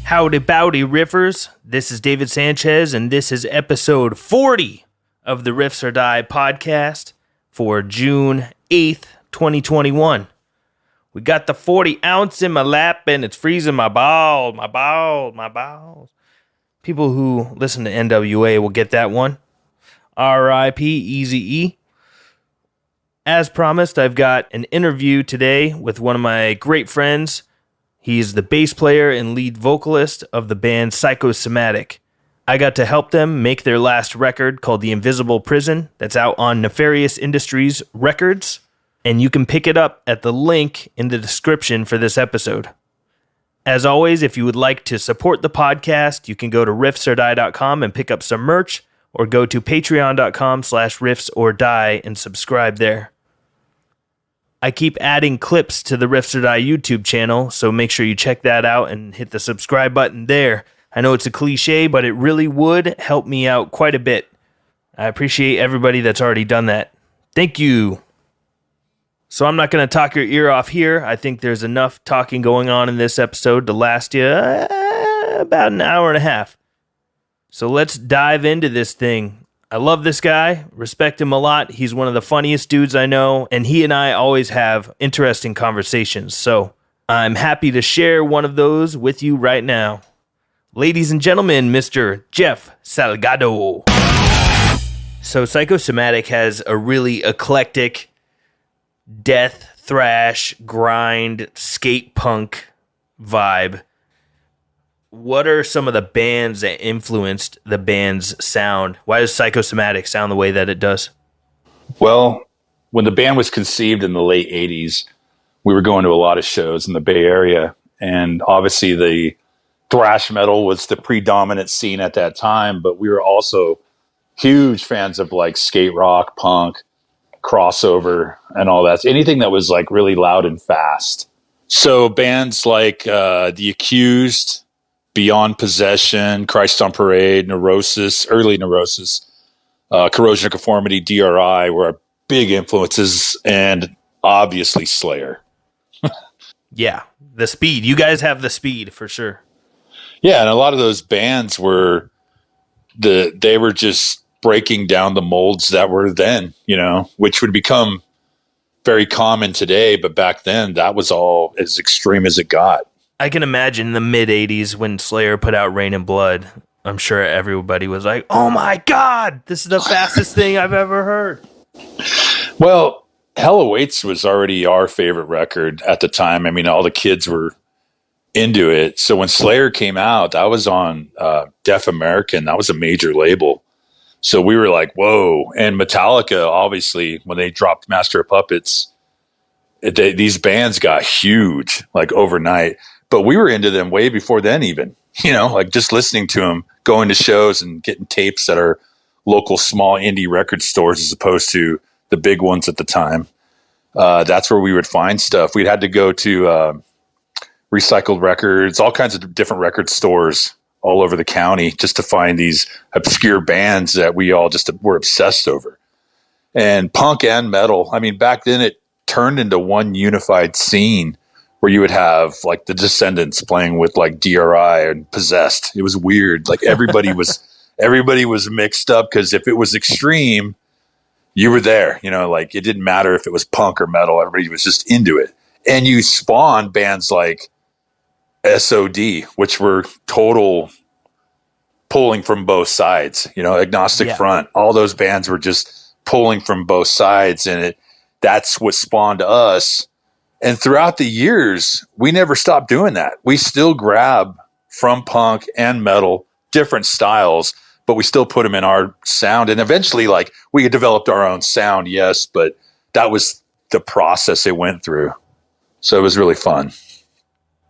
Howdy bowdy riffers, this is David Sanchez and this is episode 40 of the Riffs or Die podcast for June 8th, 2021. We got the 40 ounce in my lap and it's freezing my balls. People who listen to NWA will get that one. R.I.P. Eazy-E. As promised, I've got an interview today with one of my great friends. He's the bass player and lead vocalist of the band Psychosomatic. I got to help them make their last record called The Invisible Prison that's out on Nefarious Industries Records, and you can pick it up at the link in the description for this episode. As always, if you would like to support the podcast, you can go to riffsordie.com and pick up some merch, or go to patreon.com/riffsordie and subscribe there. I keep adding clips to the Riffs or Die YouTube channel, so make sure you check that out and hit the subscribe button there. I know it's a cliche, but it really would help me out quite a bit. I appreciate everybody that's already done that. Thank you. So I'm not going to talk your ear off here. I think there's enough talking going on in this episode to last you about an hour and a half. So let's dive into this thing. I love this guy, respect him a lot. He's one of the funniest dudes I know, and he and I always have interesting conversations. So I'm happy to share one of those with you right now. Ladies and gentlemen, Mr. Jeff Salgado. So Psychosomatic has a really eclectic death, thrash, grind, skate punk vibe. What are some of the bands that influenced the band's sound? Why does Psychosomatic sound the way that it does? Well, when the band was conceived in the late 80s, we were going to a lot of shows in the Bay Area. And obviously the thrash metal was the predominant scene at that time, but we were also huge fans of like skate rock, punk, crossover, and all that. Anything that was like really loud and fast. So bands like The Accused, Beyond Possession, Christ on Parade, Neurosis, early Neurosis, Corrosion of Conformity, DRI were our big influences, and obviously Slayer. Yeah, the speed. You guys have the speed for sure. Yeah, and a lot of those bands were they were just breaking down the molds that were then, which would become very common today, but back then that was all as extreme as it got. I can imagine the mid-'80s when Slayer put out Rain and Blood. I'm sure everybody was like, oh my God, this is the fastest thing I've ever heard. Well, Hell Awaits was already our favorite record at the time. I mean, all the kids were into it. So when Slayer came out, that was on Def American. That was a major label. So we were like, whoa. And Metallica, obviously, when they dropped Master of Puppets, these bands got huge, like overnight. But we were into them way before then even, like just listening to them, going to shows and getting tapes at our local small indie record stores as opposed to the big ones at the time. That's where we would find stuff. We'd had to go to Recycled Records, all kinds of different record stores all over the county just to find these obscure bands that we all just were obsessed over. And punk and metal, I mean, back then it turned into one unified scene where you would have like the Descendants playing with like DRI and Possessed. It was weird. Like everybody was mixed up because if it was extreme, you were there, like it didn't matter if it was punk or metal. Everybody was just into it. And you spawned bands like SOD, which were total pulling from both sides, Agnostic Front. All those bands were just pulling from both sides. And that's what spawned us. And throughout the years, we never stopped doing that. We still grab from punk and metal, different styles, but we still put them in our sound. And eventually, like, we had developed our own sound, yes, but that was the process it went through. So it was really fun.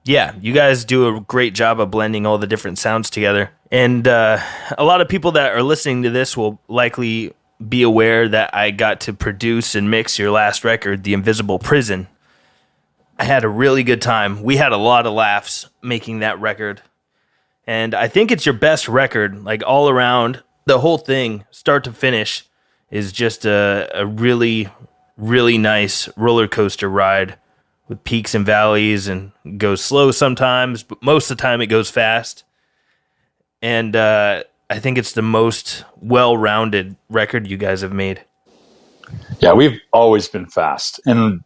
Yeah, you guys do a great job of blending all the different sounds together. And a lot of people that are listening to this will likely be aware that I got to produce and mix your last record, The Invisible Prison. I had a really good time. We had a lot of laughs making that record. And I think it's your best record, like all around. The whole thing, start to finish, is just a really, really nice roller coaster ride with peaks and valleys, and goes slow sometimes, but most of the time it goes fast. And I think it's the most well-rounded record you guys have made. Yeah, we've always been fast. And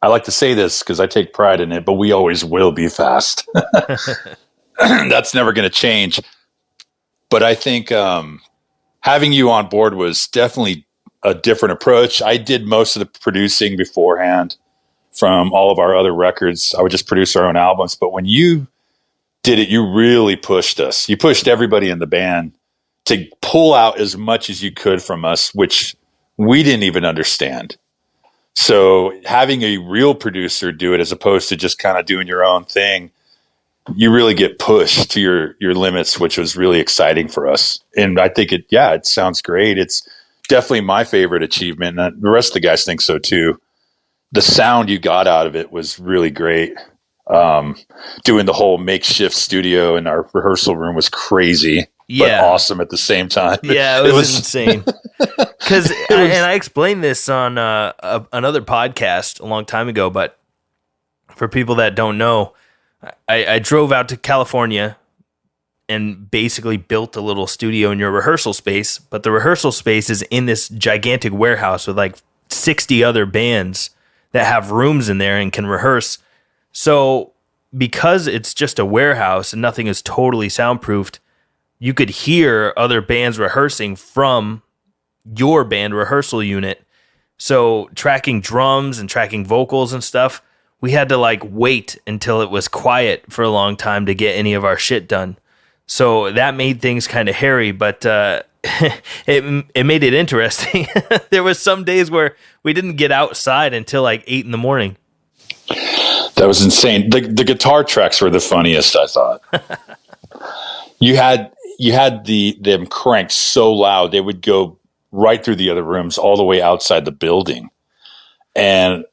I like to say this because I take pride in it, but we always will be fast. That's never going to change. But I think having you on board was definitely a different approach. I did most of the producing beforehand from all of our other records. I would just produce our own albums. But when you did it, you really pushed us. You pushed everybody in the band to pull out as much as you could from us, which we didn't even understand. So having a real producer do it as opposed to just kind of doing your own thing, you really get pushed to your limits, which was really exciting for us. And I think it sounds great. It's definitely my favorite achievement. And the rest of the guys think so too. The sound you got out of it was really great. Doing the whole makeshift studio in our rehearsal room was crazy, but awesome at the same time. Yeah, it was insane. Because, and I explained this on another podcast a long time ago, but for people that don't know, I drove out to California and basically built a little studio in your rehearsal space, but the rehearsal space is in this gigantic warehouse with like 60 other bands that have rooms in there and can rehearse. So because it's just a warehouse and nothing is totally soundproofed, you could hear other bands rehearsing from your band rehearsal unit. So tracking drums and tracking vocals and stuff, we had to like wait until it was quiet for a long time to get any of our shit done. So that made things kind of hairy, but it made it interesting. There was some days where we didn't get outside until like 8 a.m. That was insane. The guitar tracks were the funniest, I thought. You had them cranked so loud they would go right through the other rooms all the way outside the building. And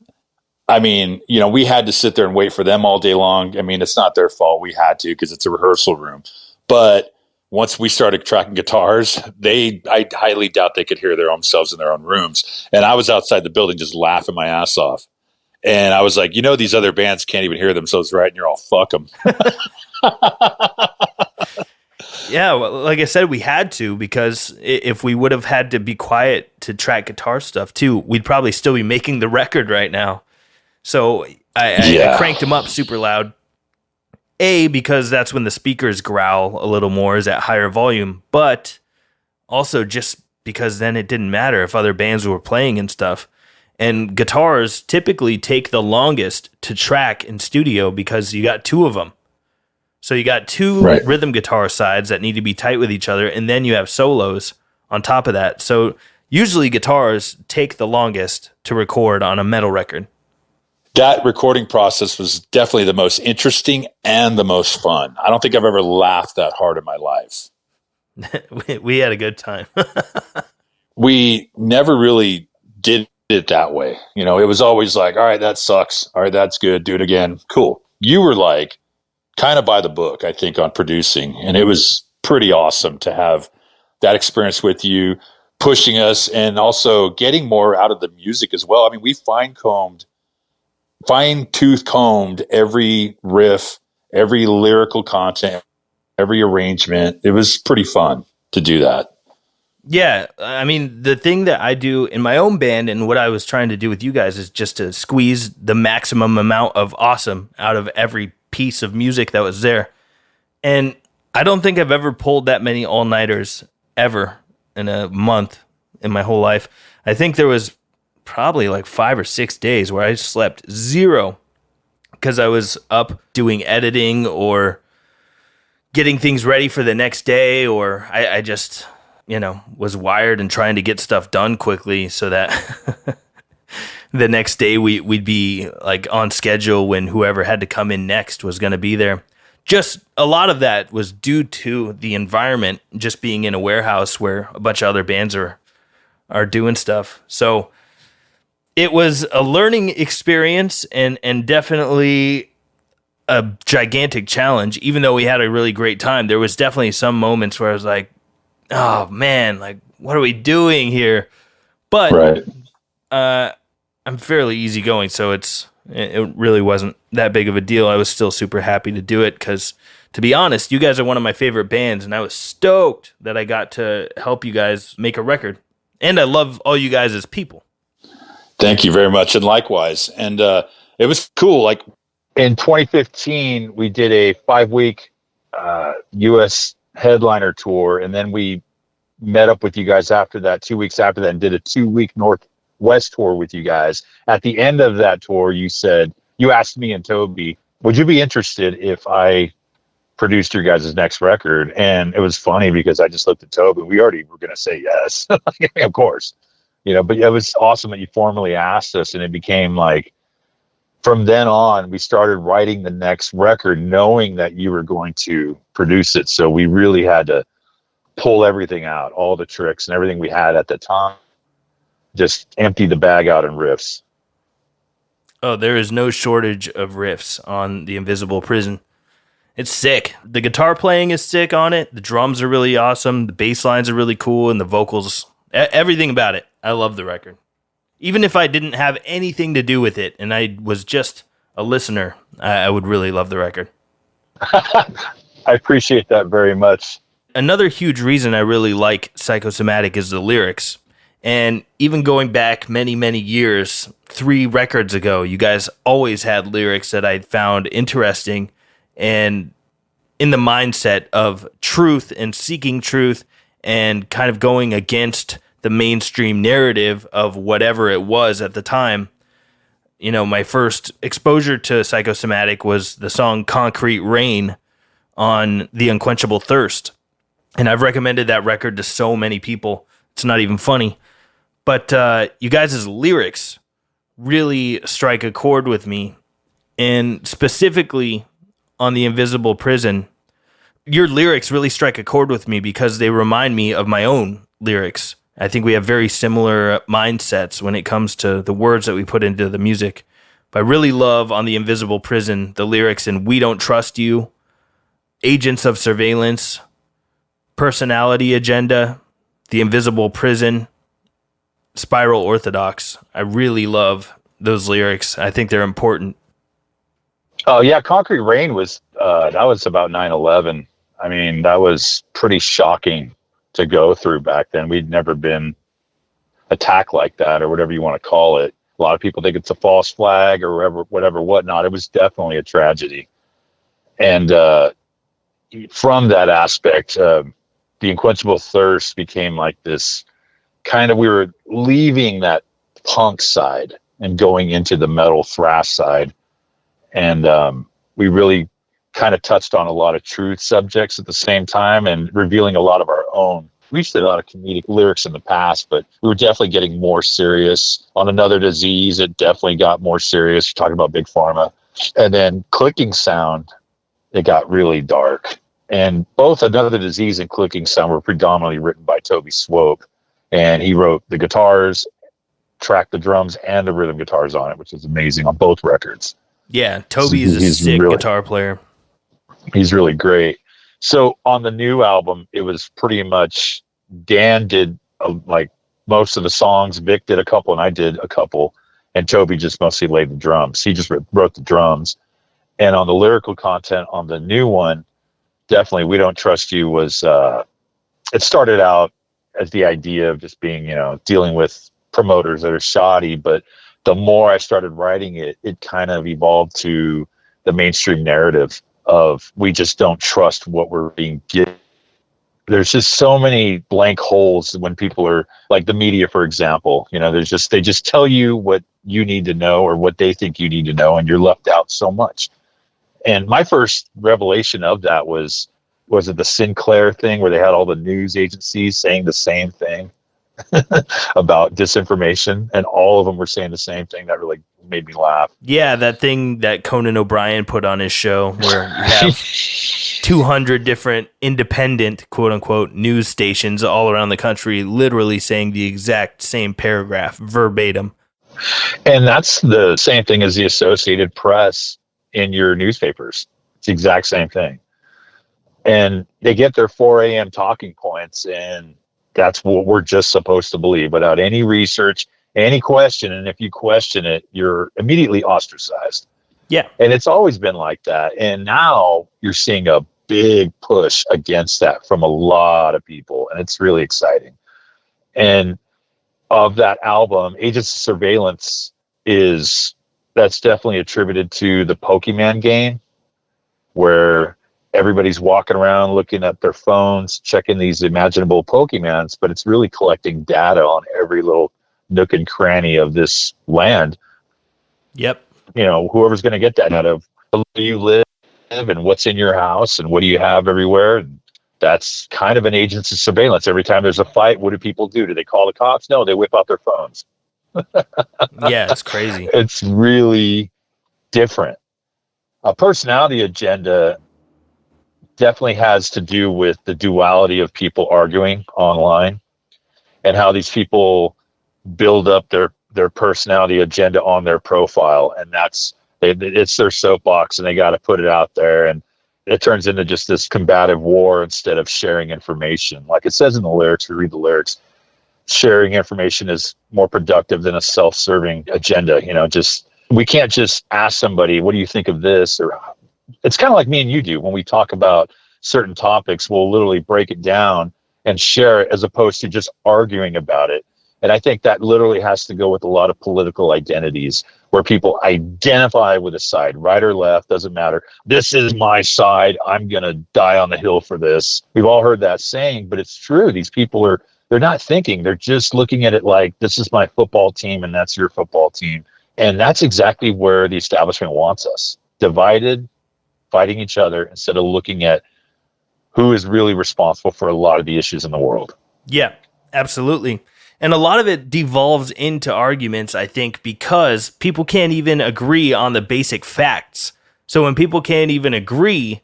I mean, we had to sit there and wait for them all day long. I mean, it's not their fault. We had to because it's a rehearsal room. But once we started tracking guitars, I highly doubt they could hear their own selves in their own rooms. And I was outside the building just laughing my ass off. And I was like, these other bands can't even hear themselves right, and you're all, fuck them. Yeah, well, like I said, we had to, because if we would have had to be quiet to track guitar stuff too, we'd probably still be making the record right now. So I cranked them up super loud. Because that's when the speakers growl a little more, is at higher volume, but also just because then it didn't matter if other bands were playing and stuff. And guitars typically take the longest to track in studio because you got two of them. So you got two rhythm guitar sides that need to be tight with each other, and then you have solos on top of that. So usually guitars take the longest to record on a metal record. That recording process was definitely the most interesting and the most fun. I don't think I've ever laughed that hard in my life. We had a good time. We never really did it that way. It was always like, all right, that sucks. All right, that's good. Do it again. Cool. You were like kind of by the book, I think, on producing. And it was pretty awesome to have that experience with you, pushing us and also getting more out of the music as well. I mean, we fine-tooth combed every riff, every lyrical content, every arrangement. It was pretty fun to do that. Yeah, I mean, the thing that I do in my own band and what I was trying to do with you guys is just to squeeze the maximum amount of awesome out of every piece of music that was there. And I don't think I've ever pulled that many all-nighters ever in a month in my whole life. I think there was probably like 5 or 6 days where I slept zero because I was up doing editing or getting things ready for the next day, or I just, was wired and trying to get stuff done quickly so that the next day we'd be like on schedule when whoever had to come in next was going to be there. Just a lot of that was due to the environment, just being in a warehouse where a bunch of other bands are doing stuff. So it was a learning experience and definitely a gigantic challenge. Even though we had a really great time, there was definitely some moments where I was like, oh man, like what are we doing here? But I'm fairly easygoing, so it's It really wasn't that big of a deal. I was still super happy to do it because, to be honest, you guys are one of my favorite bands, and I was stoked that I got to help you guys make a record. And I love all you guys as people. Thank you very much, and likewise. And it was cool. Like in 2015, we did a 5-week U.S. headliner tour, and then we met up with you guys after that, 2 weeks after that, and did a 2-week Northwest tour with you guys. At the end of that tour, you asked me and Toby, would you be interested if I produced your guys' next record? And it was funny because I just looked at Toby. We already were going to say yes, of course, but it was awesome that you formally asked us, and it became like, from then on, we started writing the next record knowing that you were going to produce it. So we really had to pull everything out, all the tricks and everything we had at the time, just empty the bag out in riffs. Oh, there is no shortage of riffs on The Invisible Prison. It's sick. The guitar playing is sick on it. The drums are really awesome. The bass lines are really cool. And the vocals, everything about it. I love the record. Even if I didn't have anything to do with it and I was just a listener, I would really love the record. I appreciate that very much. Another huge reason I really like Psychosomatic is the lyrics. And even going back many, many years, 3 records ago, you guys always had lyrics that I found interesting and in the mindset of truth and seeking truth and kind of going against the mainstream narrative of whatever it was at the time. My first exposure to Psychosomatic was the song Concrete Rain on The Unquenchable Thirst. And I've recommended that record to so many people. It's not even funny. But you guys' lyrics really strike a chord with me. And specifically on The Invisible Prison, your lyrics really strike a chord with me because they remind me of my own lyrics. I think we have very similar mindsets when it comes to the words that we put into the music. But I really love on The Invisible Prison the lyrics in We Don't Trust You, Agents of Surveillance, Personality Agenda, The Invisible Prison, Spiral Orthodox. I really love those lyrics. I think they're important. Oh, yeah. Concrete Rain was, that was about 9/11. I mean, that was pretty shocking to go through back then. We'd never been attacked like that, or whatever you want to call it. A lot of people think it's a false flag or whatever, whatnot. It was definitely a tragedy. And from that aspect, The Unquenchable Thirst became like this kind of, we were leaving that punk side and going into the metal thrash side. And we really kind of touched on a lot of truth subjects at the same time and revealing a lot of our own. We used to do a lot of comedic lyrics in the past, but we were definitely getting more serious. On Another Disease, it definitely got more serious. You're talking about Big Pharma. And then Clicking Sound, it got really dark. And both Another Disease and Clicking Sound were predominantly written by Toby Swope. And he wrote the guitars, tracked the drums, and the rhythm guitars on it, which is amazing on both records. Yeah, Toby is a sick guitar player. He's really great. So on the new album, it was pretty much Dan did like most of the songs, Vic did a couple, and I did a couple, and Toby just mostly laid the drums. He just wrote the drums. And on the lyrical content on the new one, definitely We Don't Trust You was, it started out as the idea of just being, dealing with promoters that are shoddy, but the more I started writing it, it kind of evolved to the mainstream narrative of we just don't trust what we're being given. There's just so many blank holes when people are like the media, for example, they just tell you what you need to know or what they think you need to know, and you're left out so much. And my first revelation of that was it the Sinclair thing where they had all the news agencies saying the same thing about disinformation, and all of them were saying the same thing. That really made me laugh. Yeah, that thing that Conan O'Brien put on his show where you have 200 different independent, quote unquote, news stations all around the country literally saying the exact same paragraph verbatim. And that's the same thing as the Associated Press in your newspapers. It's the exact same thing. And they get their 4 a.m. talking points, and that's what we're just supposed to believe without any research, any question. And if you question it, you're immediately ostracized. Yeah. And it's always been like that. And now you're seeing a big push against that from a lot of people. And it's really exciting. And of that album, Agents of Surveillance that's definitely attributed to the Pokemon game, where everybody's walking around looking at their phones, checking these imaginable Pokemons, but it's really collecting data on every little nook and cranny of this land. Yep. You know, whoever's going to get that out of where you live and what's in your house and what do you have everywhere. And that's kind of an Agents of Surveillance. Every time there's a fight, what do people do? Do they call the cops? No, they whip out their phones. Yeah, it's crazy. It's really different. A personality agenda definitely has to do with the duality of people arguing online and how these people build up their personality agenda on their profile. And it's their soapbox and they got to put it out there. And it turns into just this combative war instead of sharing information. Like it says in the lyrics, we read the lyrics, sharing information is more productive than a self-serving agenda. You know, we can't just ask somebody, what do you think of this? Or it's kind of like me and you do when we talk about certain topics. We'll literally break it down and share it as opposed to just arguing about it. And I think that literally has to go with a lot of political identities where people identify with a side, right or left, doesn't matter. This is my side. I'm going to die on the hill for this. We've all heard that saying, but it's true. These people they're not thinking. They're just looking at it like, this is my football team and that's your football team. And that's exactly where the establishment wants us. Divided, fighting each other instead of looking at who is really responsible for a lot of the issues in the world. Yeah, absolutely. And a lot of it devolves into arguments, I think, because people can't even agree on the basic facts. So when people can't even agree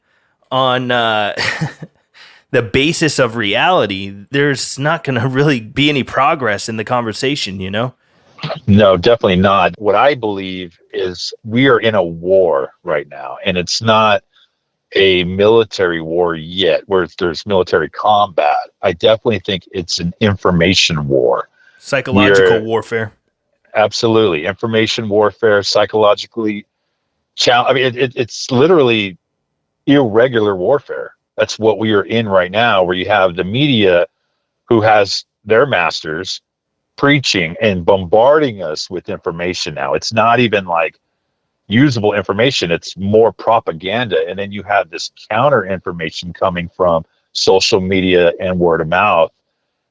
on the basis of reality, there's not going to really be any progress in the conversation, you know? No, definitely not. What I believe is we are in a war right now, and it's not a military war yet where there's military combat. I definitely think it's an information war. Psychological warfare. Absolutely. Information warfare, psychologically it's literally irregular warfare. That's what we are in right now, where you have the media who has their masters preaching and bombarding us with information now. It's not even like usable information. It's more propaganda. And then you have this counter information coming from social media and word of mouth.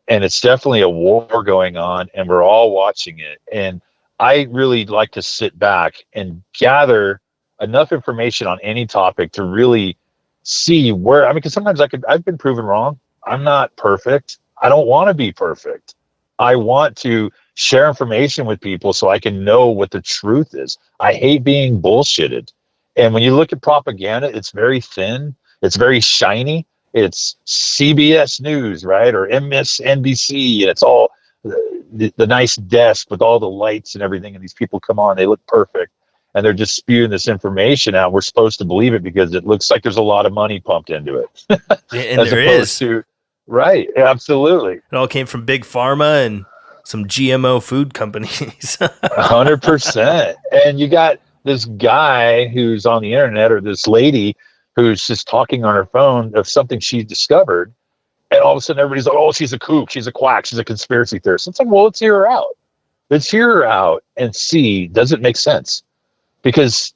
And it's definitely a war going on, and we're all watching it. And I really like to sit back and gather enough information on any topic to really see because sometimes I've been proven wrong. I'm not perfect. I don't want to be perfect. I want to share information with people so I can know what the truth is. I hate being bullshitted. And when you look at propaganda, it's very thin. It's very shiny. It's CBS News, right? Or MSNBC. And it's all the nice desk with all the lights and everything. And these people come on, they look perfect. And they're just spewing this information out. We're supposed to believe it because it looks like there's a lot of money pumped into it. And there is. Right. Absolutely. It all came from Big Pharma and some GMO food companies. 100%. And you got this guy who's on the internet, or this lady who's just talking on her phone of something she discovered. And all of a sudden everybody's like, oh, she's a kook, she's a quack, she's a conspiracy theorist. It's like, well, let's hear her out. Let's hear her out and see, does it make sense? Because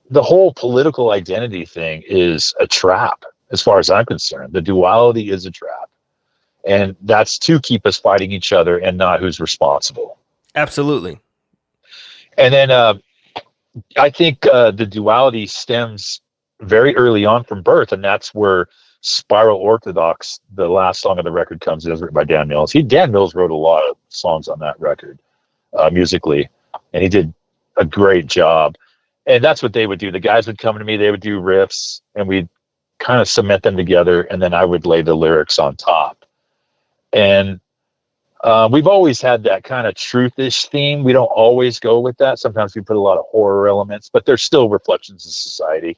the whole political identity thing is a trap, as far as I'm concerned. The duality is a trap. And that's to keep us fighting each other and not who's responsible. Absolutely. And then I think the duality stems very early on from birth, and that's where Spiral Orthodox, the last song of the record, comes in. It was written by Dan Mills. Dan Mills wrote a lot of songs on that record musically, and he did a great job. And that's what they would do. The guys would come to me, they would do riffs, and we'd kind of cement them together, and then I would lay the lyrics on top. And we've always had that kind of truthish theme. We don't always go with that. Sometimes we put a lot of horror elements, but they're still reflections of society.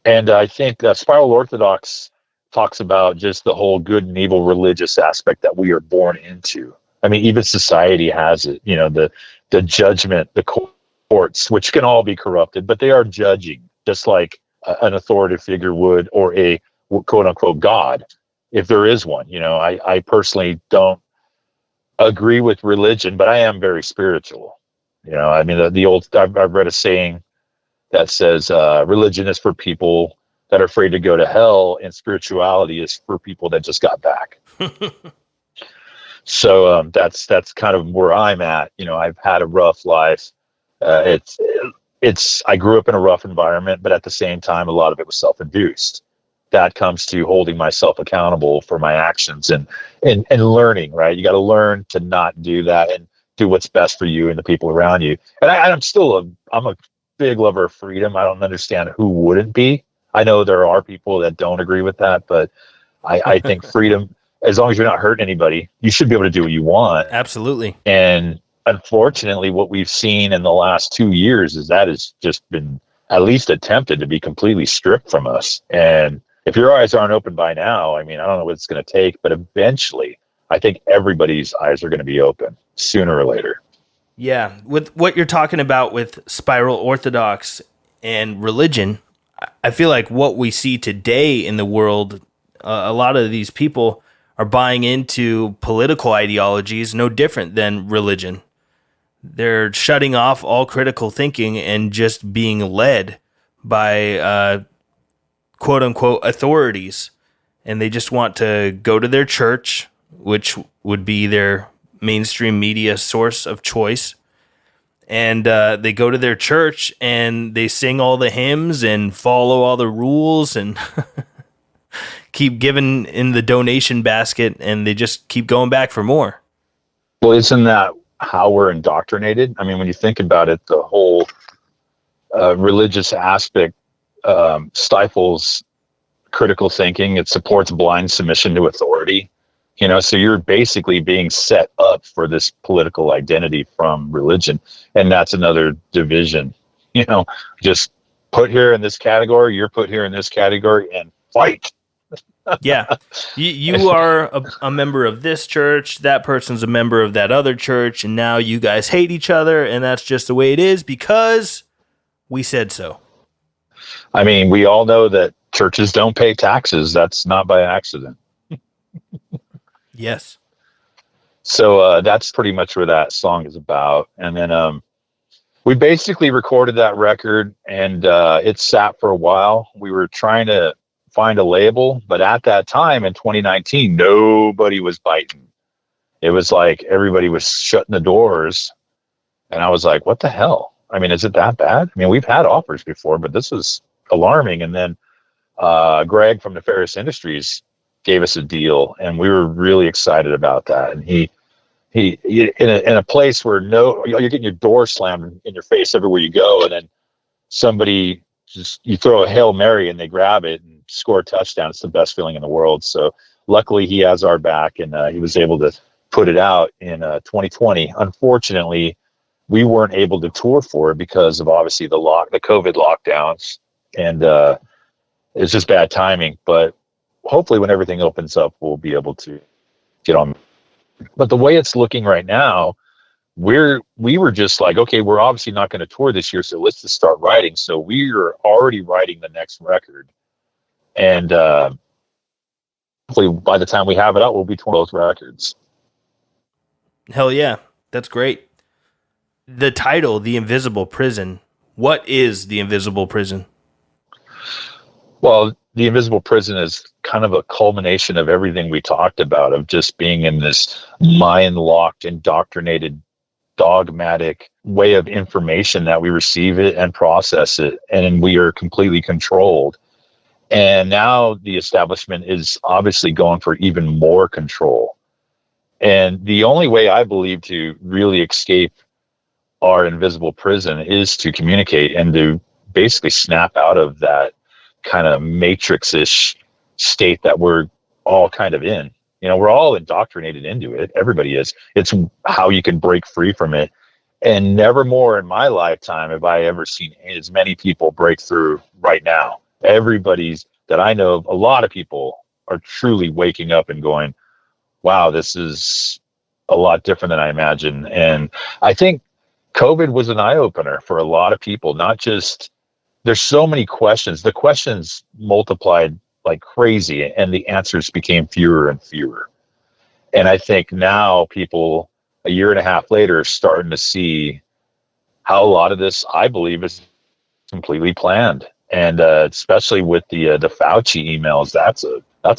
And I think Spiral Orthodox talks about just the whole good and evil religious aspect that we are born into. I mean, even society has it, the judgment, the courts, which can all be corrupted, but they are judging just like an authoritative figure would, or a quote unquote God, if there is one. I personally don't agree with religion, but I am very spiritual. I mean, the old, I've read a saying that says religion is for people that are afraid to go to hell, and spirituality is for people that just got back. So that's kind of where I'm at. I've had a rough life. I grew up in a rough environment, but at the same time, a lot of it was self-induced. That comes to holding myself accountable for my actions and learning, right? You got to learn to not do that and do what's best for you and the people around you. And I'm a big lover of freedom. I don't understand who wouldn't be. I know there are people that don't agree with that, but I think freedom, as long as you're not hurting anybody, you should be able to do what you want. Absolutely. And unfortunately, what we've seen in the last 2 years is that has just been at least attempted to be completely stripped from us. And if your eyes aren't open by now, I mean, I don't know what it's going to take, but eventually I think everybody's eyes are going to be open sooner or later. Yeah. With what you're talking about with spiral orthodox and religion, I feel like what we see today in the world, a lot of these people are buying into political ideologies no different than religion. They're shutting off all critical thinking and just being led by quote unquote authorities. And they just want to go to their church, which would be their mainstream media source of choice. And they go to their church and they sing all the hymns and follow all the rules and keep giving in the donation basket, and they just keep going back for more. Well, isn't that how we're indoctrinated? I mean, when you think about it, the whole religious aspect stifles critical thinking. It supports blind submission to authority. So you're basically being set up for this political identity from religion. And that's another division, just put here in this category, you're put here in this category, and fight. Yeah. You are a member of this church, that person's a member of that other church, and now you guys hate each other, and that's just the way it is because we said so. I mean, we all know that churches don't pay taxes. That's not by accident. Yes. So that's pretty much where that song is about. And then we basically recorded that record, and it sat for a while. We were trying to find a label, but at that time in 2019, nobody was biting. It was like everybody was shutting the doors, and I was like, what the hell? I mean, is it that bad? I mean, we've had offers before, but this was alarming. And then Greg from Nefarious Industries gave us a deal, and we were really excited about that. And he in a place where you're getting your door slammed in your face everywhere you go, and then somebody you throw a Hail Mary and they grab it and score a touchdown. It's the best feeling in the world. So luckily he has our back, and he was able to put it out in 2020. Unfortunately, we weren't able to tour for it because of obviously the COVID lockdowns, and it's just bad timing. But hopefully when everything opens up, we'll be able to get on. But the way it's looking right now, we were just like, okay, we're obviously not going to tour this year, so let's just start writing. So we are already writing the next record, and hopefully by the time we have it out, we'll be touring both records. Hell yeah, that's great. The title, The Invisible Prison. What is The Invisible Prison? Well, The Invisible Prison is kind of a culmination of everything we talked about, of just being in this mind-locked, indoctrinated, dogmatic way of information that we receive it and process it, and we are completely controlled. And now the establishment is obviously going for even more control. And the only way I believe to really escape our invisible prison is to communicate and to basically snap out of that kind of matrix-ish state that we're all kind of in. We're all indoctrinated into it. Everybody is. It's how you can break free from it. And never more in my lifetime have I ever seen as many people break through right now. Everybody's that I know, a lot of people are truly waking up and going, wow, this is a lot different than I imagined. And I think COVID was an eye-opener for a lot of people. Not just, there's so many questions. The questions multiplied like crazy, and the answers became fewer and fewer. And I think now people, a year and a half later, are starting to see how a lot of this, I believe, is completely planned. And especially with the Fauci emails, that's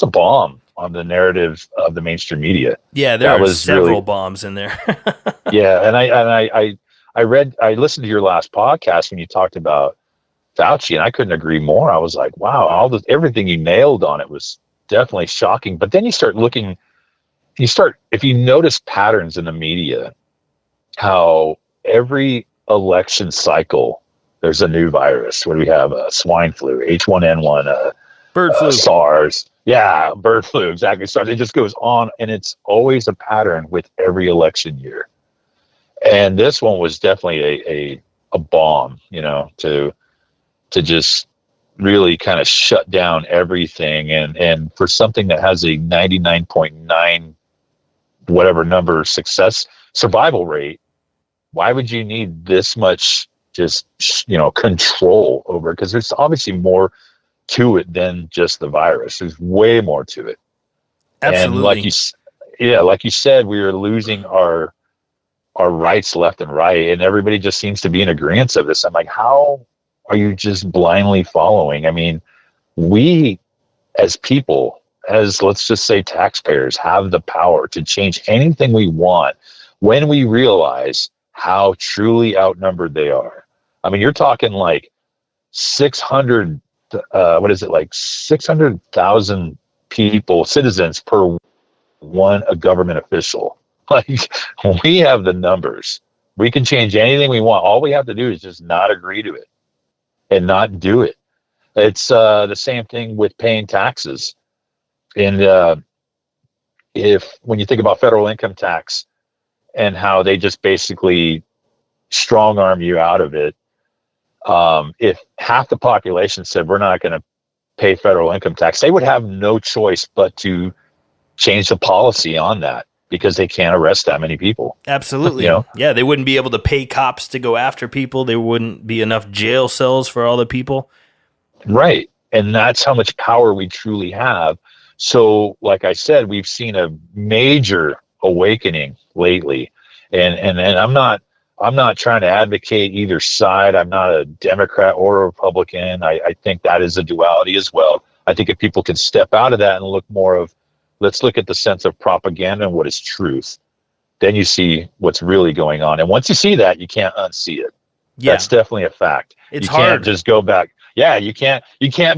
a bomb on the narrative of the mainstream media. Yeah, there are several bombs in there. Yeah, and I listened to your last podcast when you talked about Fauci, and I couldn't agree more. I was like, wow, everything you nailed on it was definitely shocking. But then you start looking, if you notice patterns in the media, how every election cycle there's a new virus. What do we have? Swine flu, H1N1, bird flu, SARS. Yeah, bird flu, exactly. So it just goes on, and it's always a pattern with every election year. And this one was definitely a bomb, to just really kind of shut down everything. And for something that has a 99.9 whatever number survival rate, why would you need this much just, control over it? Because there's obviously more to it than just the virus. There's way more to it. Absolutely. And like you said, we are losing our rights left and right, and everybody just seems to be in agreement of this. I'm like, how are you just blindly following? I mean, we as people, as let's just say taxpayers, have the power to change anything we want when we realize how truly outnumbered they are. I mean, you're talking like 600, 600,000 people, citizens per a government official. Like, we have the numbers. We can change anything we want. All we have to do is just not agree to it and not do it. It's the same thing with paying taxes. And when you think about federal income tax and how they just basically strong arm you out of it, if half the population said we're not going to pay federal income tax, they would have no choice but to change the policy on that, because they can't arrest that many people. Absolutely. Yeah, they wouldn't be able to pay cops to go after people. There wouldn't be enough jail cells for all the people. Right. And that's how much power we truly have. So, like I said, we've seen a major awakening lately. And I'm not trying to advocate either side. I'm not a Democrat or a Republican. I think that is a duality as well. I think if people can step out of that and look more of, let's look at the sense of propaganda and what is truth, then you see what's really going on. And once you see that, you can't unsee it. Yeah. That's definitely a fact. It's hard. You can't just go back. Yeah, you can't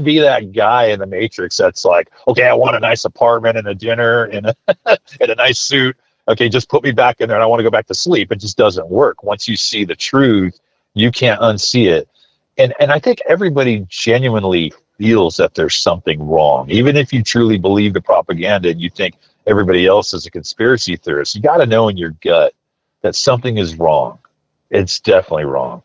be that guy in the Matrix that's like, okay, I want a nice apartment and a dinner and a nice suit. Okay, just put me back in there and I want to go back to sleep. It just doesn't work. Once you see the truth, you can't unsee it. And I think everybody genuinely feels that there's something wrong. Even if you truly believe the propaganda and you think everybody else is a conspiracy theorist, you got to know in your gut that something is wrong. It's definitely wrong.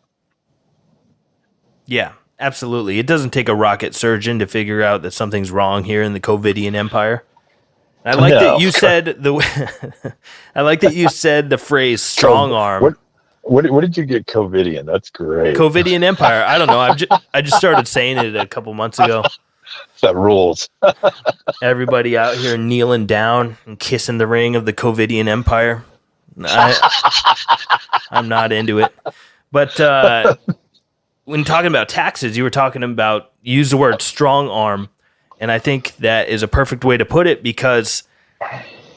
Yeah, absolutely. It doesn't take a rocket surgeon to figure out that something's wrong here in the COVIDian empire. I like that you said I like that you said the phrase strong arm. What did you get, COVIDian? That's great. COVIDian empire. I don't know. I just started saying it a couple months ago. That rules. Everybody out here kneeling down and kissing the ring of the COVIDian empire. I'm not into it. But when talking about taxes, you were talking about, use the word strong arm. And I think that is a perfect way to put it, because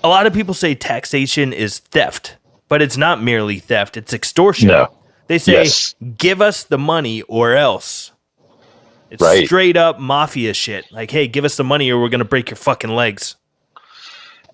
a lot of people say taxation is theft. But it's not merely theft, it's extortion. No. They say, give us the money or else. It's straight up mafia shit. Like, hey, give us the money or we're going to break your fucking legs.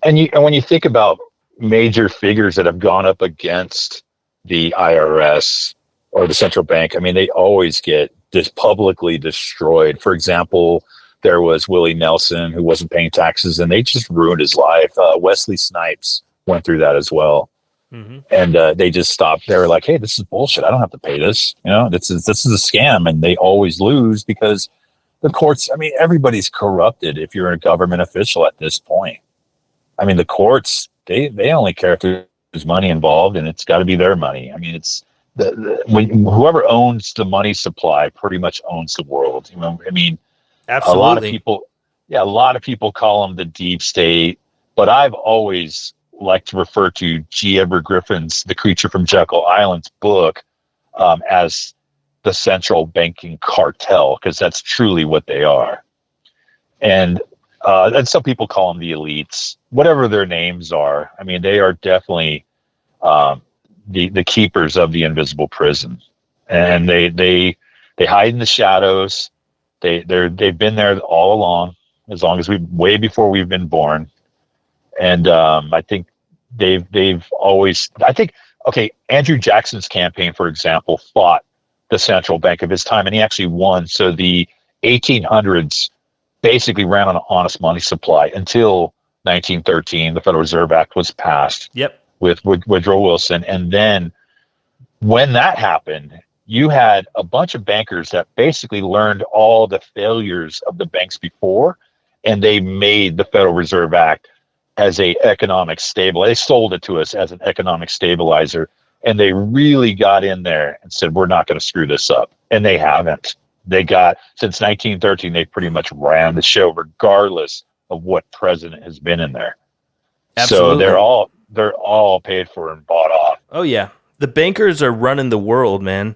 And when you think about major figures that have gone up against the IRS or the central bank, I mean, they always get publicly destroyed. For example, there was Willie Nelson, who wasn't paying taxes, and they just ruined his life. Wesley Snipes went through that as well. Mm-hmm. And they just stopped. They were like, hey, this is bullshit. I don't have to pay this. This is a scam. And they always lose because the courts, I mean, everybody's corrupted if you're a government official at this point. I mean, the courts, they only care if there's money involved, and it's got to be their money. I mean, it's whoever owns the money supply pretty much owns the world. You know, I mean, Absolutely. A lot of people call them the deep state, but I've always liked to refer to G. Edward Griffin's The Creature from Jekyll Island's book as the central banking cartel, because that's truly what they are. And some people call them the elites, whatever their names are. I mean, they are definitely the keepers of the invisible prison, and they hide in the shadows. They've been there all along, as long as way before we've been born. And I think they've always, okay, Andrew Jackson's campaign, for example, fought the central bank of his time, and he actually won. So the 1800s basically ran on an honest money supply until 1913. The Federal Reserve Act was passed. Yep. With Woodrow Wilson. And then when that happened, you had a bunch of bankers that basically learned all the failures of the banks before, and they made the Federal Reserve Act as a economic stabilizer. They sold it to us as an economic stabilizer, and they really got in there and said, we're not going to screw this up. And they haven't. Since 1913, they pretty much ran the show regardless of what president has been in there. Absolutely. So they're all paid for and bought off. Oh, yeah. The bankers are running the world, man.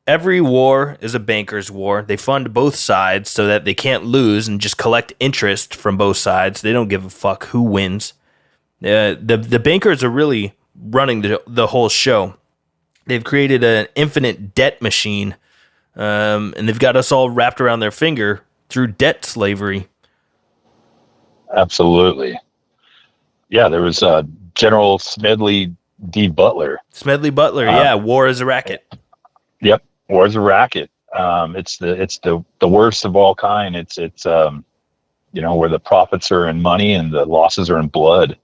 Every war is a banker's war. They fund both sides so that they can't lose and just collect interest from both sides. They don't give a fuck who wins. The bankers are really running the whole show. They've created an infinite debt machine, and they've got us all wrapped around their finger through debt slavery. Absolutely. Yeah, there was General Smedley D. Butler. Smedley Butler, yeah. War is a racket. Yep, war is a racket. It's the worst of all kind. It's where the profits are in money and the losses are in blood.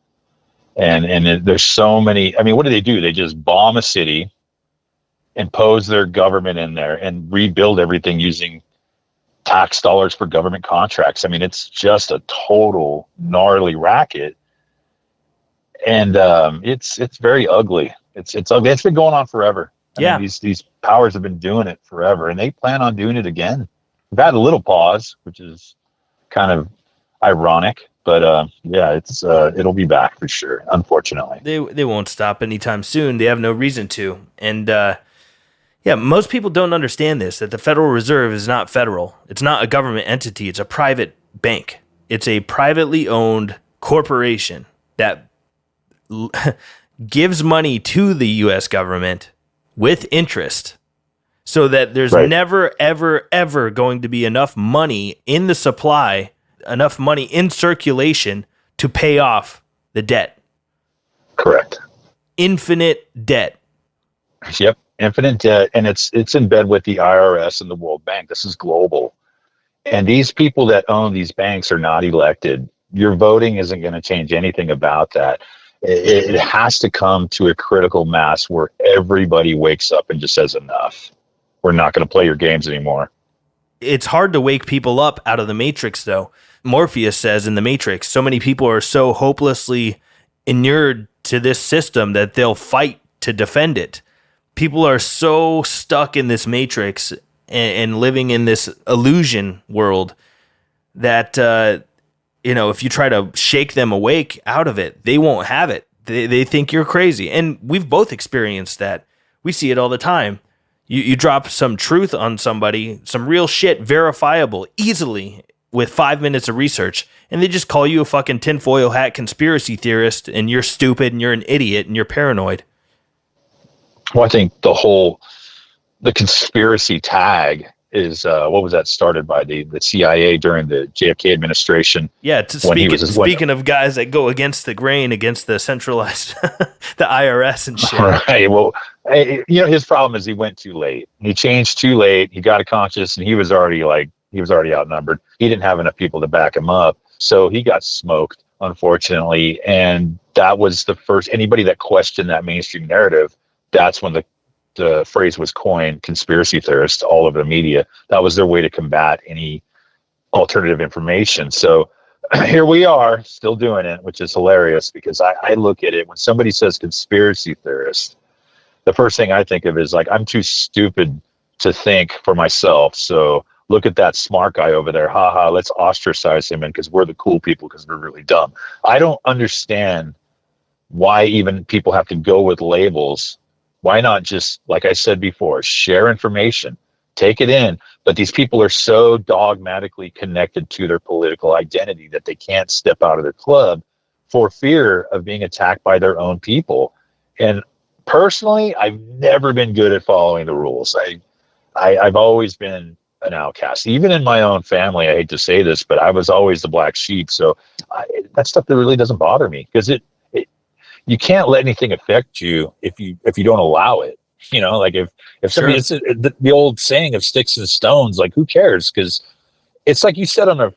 And there's so many. I mean, what do? They just bomb a city, impose their government in there, and rebuild everything using tax dollars for government contracts. I mean, it's just a total gnarly racket. And it's very ugly. It's ugly. It's been going on forever. I mean, these powers have been doing it forever, and they plan on doing it again. We've had a little pause, which is kind of ironic, but it'll be back for sure. Unfortunately, they won't stop anytime soon. They have no reason to. And most people don't understand this, that the Federal Reserve is not federal. It's not a government entity. It's a private bank. It's a privately owned corporation that gives money to the U.S. government with interest, so that there's never, ever, ever going to be enough money in the supply, enough money in circulation to pay off the debt. Correct. Infinite debt. Yep, infinite debt, and it's in bed with the IRS and the World Bank. This is global, and these people that own these banks are not elected. Your voting isn't going to change anything about that. It has to come to a critical mass where everybody wakes up and just says, enough. We're not going to play your games anymore. It's hard to wake people up out of the Matrix, though. Morpheus says in the Matrix, so many people are so hopelessly inured to this system that they'll fight to defend it. People are so stuck in this Matrix and living in this illusion world that if you try to shake them awake out of it, they won't have it. They think you're crazy. And we've both experienced that. We see it all the time. You drop some truth on somebody, some real shit, verifiable, easily, with 5 minutes of research, and they just call you a fucking tinfoil hat conspiracy theorist, and you're stupid, and you're an idiot, and you're paranoid. Well, I think the conspiracy tag is what was that started by the CIA during the JFK administration? Yeah, speaking of guys that go against the grain, against the centralized, the IRS and shit. Right. Well, his problem is he went too late. He changed too late. He got a conscience, and he was already outnumbered. He didn't have enough people to back him up, so he got smoked, unfortunately. And that was the first. Anybody that questioned that mainstream narrative, that's when the phrase was coined, conspiracy theorists, all over the media. That was their way to combat any alternative information. So here we are still doing it, which is hilarious because I look at it when somebody says conspiracy theorist, the first thing I think of is like, I'm too stupid to think for myself. So look at that smart guy over there. Ha ha, let's ostracize him because we're the cool people because we're really dumb. I don't understand why even people have to go with labels. Why not just, like I said before, share information, take it in. But these people are so dogmatically connected to their political identity that they can't step out of their club for fear of being attacked by their own people. And personally, I've never been good at following the rules. I've always been an outcast, even in my own family. I hate to say this, but I was always the black sheep. So that stuff that really doesn't bother me because you can't let anything affect you if you don't allow it. You know, like if somebody, it's the old saying of sticks and stones, like who cares? Because it's like you said on an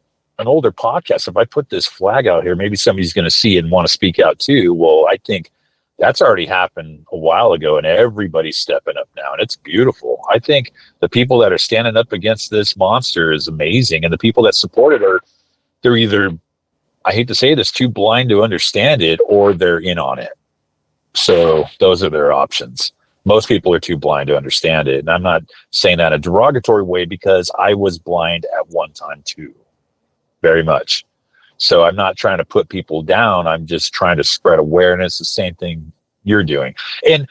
older podcast, if I put this flag out here, maybe somebody's going to see it and want to speak out too. Well, I think that's already happened a while ago and everybody's stepping up now and it's beautiful. I think the people that are standing up against this monster is amazing. And the people that support it they're either, I hate to say this, too blind to understand it or they're in on it. So those are their options. Most people are too blind to understand it. And I'm not saying that in a derogatory way because I was blind at one time too, very much. So I'm not trying to put people down. I'm just trying to spread awareness, the same thing you're doing. And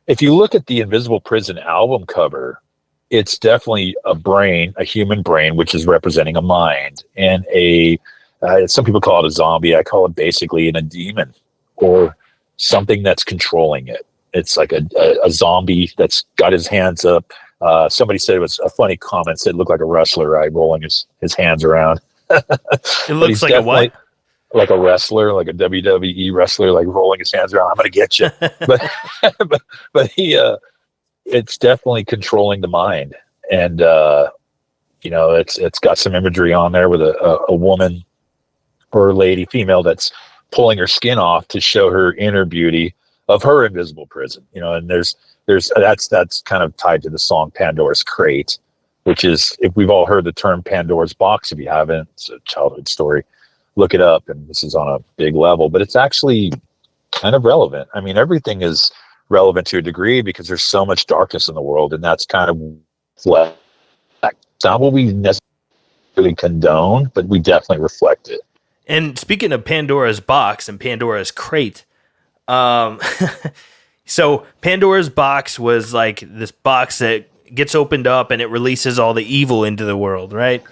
if you look at the Invisible Prison album cover, it's definitely a human brain, which is representing a mind, and some people call it a zombie. I call it basically a demon or something that's controlling it. It's like a zombie that's got his hands up. Somebody said it was a funny comment, said it looked like a wrestler, right? Rolling his hands around. It looks like a what? Like a wrestler, like a WWE wrestler, like rolling his hands around. I'm going to get you. but it's definitely controlling the mind. And, it's got some imagery on there with a woman or a lady, female, that's pulling her skin off to show her inner beauty of her invisible prison, and that's kind of tied to the song Pandora's Crate, which is, if we've all heard the term Pandora's Box, if you haven't, it's a childhood story, look it up. And this is on a big level, but it's actually kind of relevant. I mean, everything is relevant to a degree because there's so much darkness in the world, and that's kind of flat. It's not what we necessarily condone, but we definitely reflect it. And speaking of Pandora's Box and Pandora's Crate, so Pandora's Box was like this box that gets opened up and it releases all the evil into the world, right?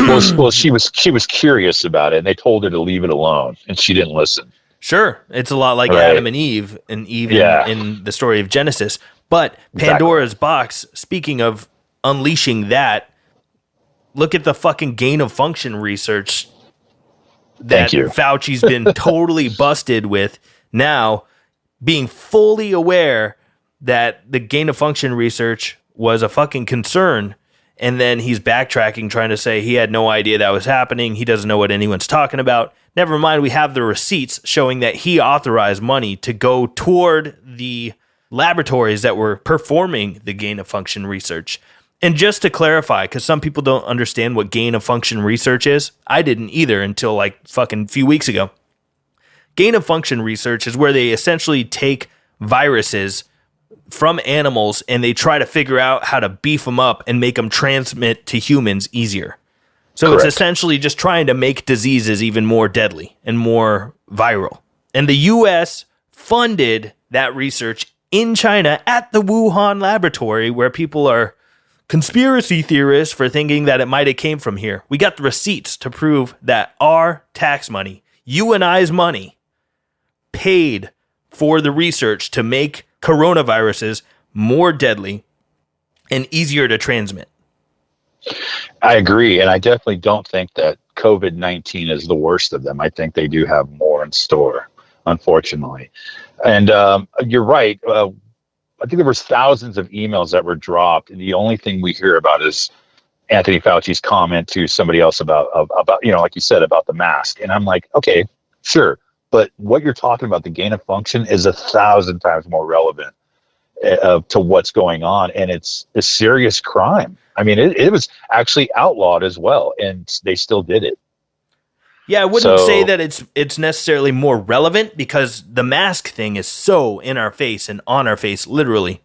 well, she was curious about it, and they told her to leave it alone, and she didn't listen. Sure, it's a lot like Right. Adam and Eve in the story of Genesis. But Pandora's Box, speaking of unleashing that, look at the fucking gain of function research that Fauci's been totally busted with now, being fully aware that the gain of function research was a fucking concern. And then he's backtracking, trying to say he had no idea that was happening. He doesn't know what anyone's talking about. Never mind, we have the receipts showing that he authorized money to go toward the laboratories that were performing the gain of function research. And just to clarify, because some people don't understand what gain of function research is, I didn't either until like fucking few weeks ago. Gain of function research is where they essentially take viruses from animals and they try to figure out how to beef them up and make them transmit to humans easier. So Correct. It's essentially just trying to make diseases even more deadly and more viral. And the U.S. funded that research in China at the Wuhan laboratory, where people are conspiracy theorists for thinking that it might have came from here. We got the receipts to prove that our tax money, you and I's money, paid for the research to make coronaviruses more deadly and easier to transmit. I agree. And I definitely don't think that COVID-19 is the worst of them. I think they do have more in store, unfortunately. And you're right. I think there was thousands of emails that were dropped, and the only thing we hear about is Anthony Fauci's comment to somebody else about like you said, about the mask. And I'm like, okay, sure. But what you're talking about, the gain of function, is 1,000 times more relevant to what's going on. And it's a serious crime. I mean, it was actually outlawed as well, and they still did it. Yeah, I wouldn't say that it's necessarily more relevant because the mask thing is so in our face and on our face, literally.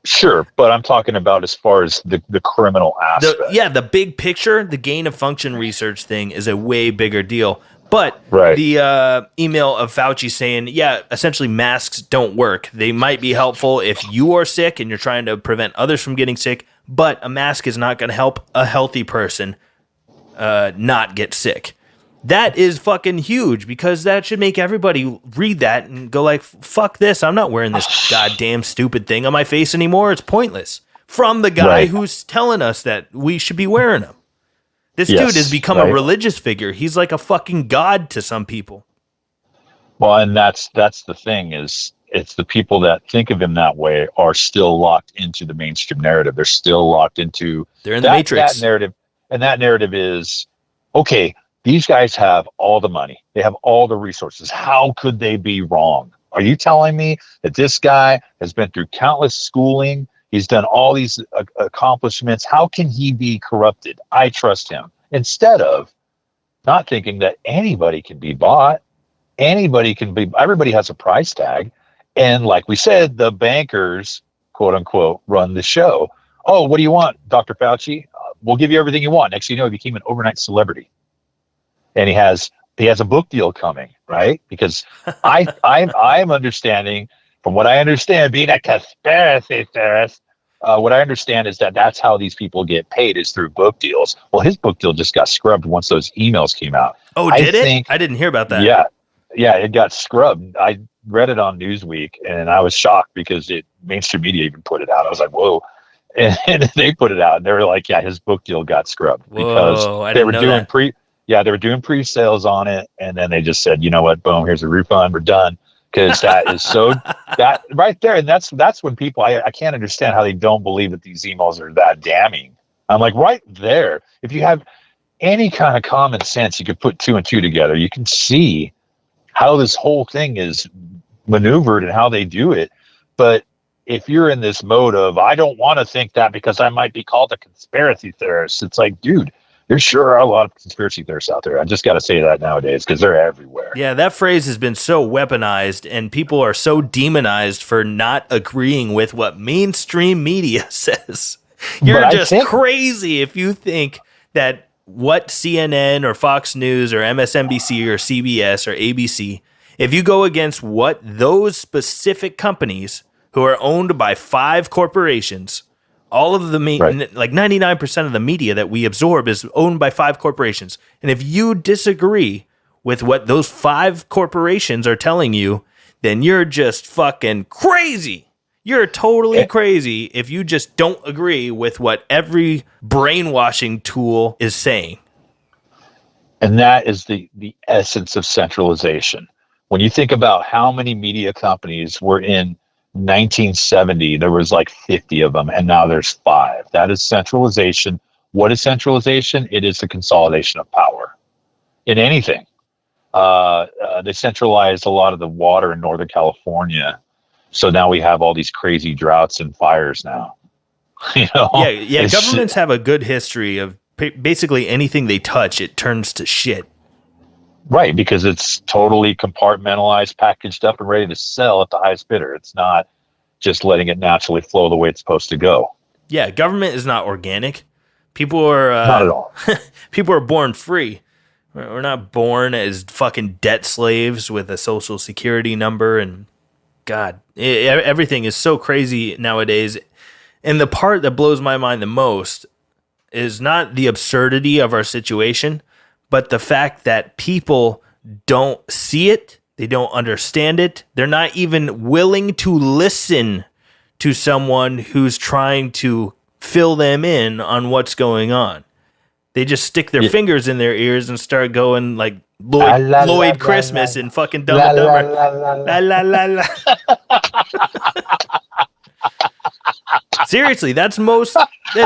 Sure, but I'm talking about as far as the criminal aspect. The big picture, the gain of function research thing is a way bigger deal. But right. The email of Fauci saying, essentially masks don't work. They might be helpful if you are sick and you're trying to prevent others from getting sick, but a mask is not going to help a healthy person not get sick. That is fucking huge because that should make everybody read that and go like, fuck this. I'm not wearing this goddamn stupid thing on my face anymore. It's pointless. From the guy who's telling us that we should be wearing them. This dude has become a religious figure. He's like a fucking god to some people. Well, and that's the thing is it's the people that think of him that way are still locked into the mainstream narrative. They're still locked into they're in the Matrix. That narrative. And that narrative is, okay, these guys have all the money. They have all the resources. How could they be wrong? Are you telling me that this guy has been through countless schooling? He's done all these accomplishments. How can he be corrupted? I trust him. Instead of not thinking that anybody can be bought. Everybody has a price tag. And like we said, the bankers, quote unquote, run the show. Oh, what do you want, Dr. Fauci? We'll give you everything you want. Next thing you know, he became an overnight celebrity. And he has a book deal coming, right? Because I'm understanding, from what I understand, being a conspiracy theorist, what I understand is that that's how these people get paid is through book deals. Well, his book deal just got scrubbed once those emails came out. Oh, did it? I didn't hear about that. Yeah, it got scrubbed. I read it on Newsweek, and I was shocked because mainstream media even put it out. I was like, whoa. And they put it out, and they were like, yeah, his book deal got scrubbed because they were doing they were doing pre-sales on it, and then they just said, you know what, boom, here's a refund, we're done. Because that is so that right there, and that's when people I can't understand how they don't believe that these emails are that damning. I'm like, right there, if you have any kind of common sense, you could put two and two together. You can see how this whole thing is maneuvered and how they do it. But if you're in this mode of I don't want to think that because I might be called a conspiracy theorist, it's like, dude, there sure are a lot of conspiracy theorists out there. I just got to say that nowadays because they're everywhere. Yeah, that phrase has been so weaponized, and people are so demonized for not agreeing with what mainstream media says. You're just crazy if you think that what CNN or Fox News or MSNBC or CBS or ABC, if you go against what those specific companies who are owned by 5 corporations, all of the like 99% of the media that we absorb is owned by 5 corporations. And if you disagree with what those 5 corporations are telling you, then you're just fucking crazy. You're totally crazy if you just don't agree with what every brainwashing tool is saying. And that is the essence of centralization. When you think about how many media companies were in 1970, there was like 50 of them, and now there's 5. That is centralization. What is centralization? It is the consolidation of power in anything. They centralized a lot of the water in Northern California, so now we have all these crazy droughts and fires now. Yeah. Governments have a good history of basically anything they touch, it turns to shit. Right, because it's totally compartmentalized, packaged up, and ready to sell at the highest bidder. It's not just letting it naturally flow the way it's supposed to go. Yeah, government is not organic. People are not at all. People are born free. We're not born as fucking debt slaves with a social security number. And God, everything is so crazy nowadays. And the part that blows my mind the most is not the absurdity of our situation, but the fact that people don't see it, they don't understand it, they're not even willing to listen to someone who's trying to fill them in on what's going on. They just stick their fingers in their ears and start going like Lloyd Christmas and fucking Dumb and Dumber. La la la la. Seriously, that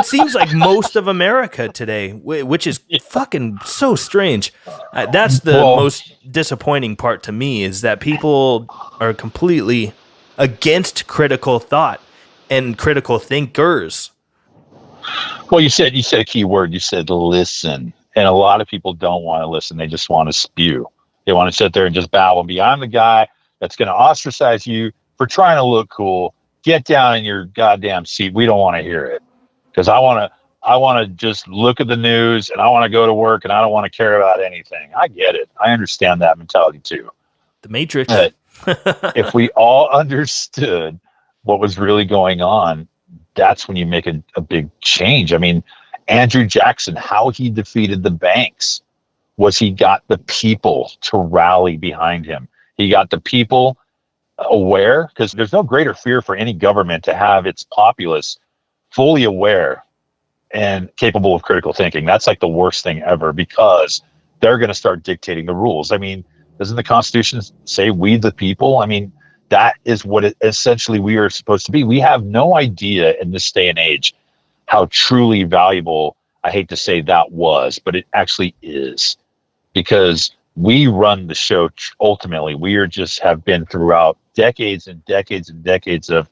seems like most of America today, which is fucking so strange. That's the most disappointing part to me, is that people are completely against critical thought and critical thinkers. Well, you said a key word. You said listen. And a lot of people don't want to listen. They just want to spew. They want to sit there and just babble and be, I'm the guy that's going to ostracize you for trying to look cool. Get down in your goddamn seat. We don't want to hear it. Because I want to just look at the news, and I want to go to work, and I don't want to care about anything. I get it. I understand that mentality too. The Matrix. But if we all understood what was really going on, that's when you make a big change. I mean, Andrew Jackson, how he defeated the banks was he got the people to rally behind him. He got the people aware, because there's no greater fear for any government to have its populace fully aware and capable of critical thinking. That's like the worst thing ever, because they're going to start dictating the rules. I mean, doesn't the Constitution say we the people? I mean, that is what essentially we are supposed to be. We have no idea in this day and age how truly valuable, I hate to say that was, but it actually is, because we run the show. Ultimately, we are just have been throughout decades and decades and decades of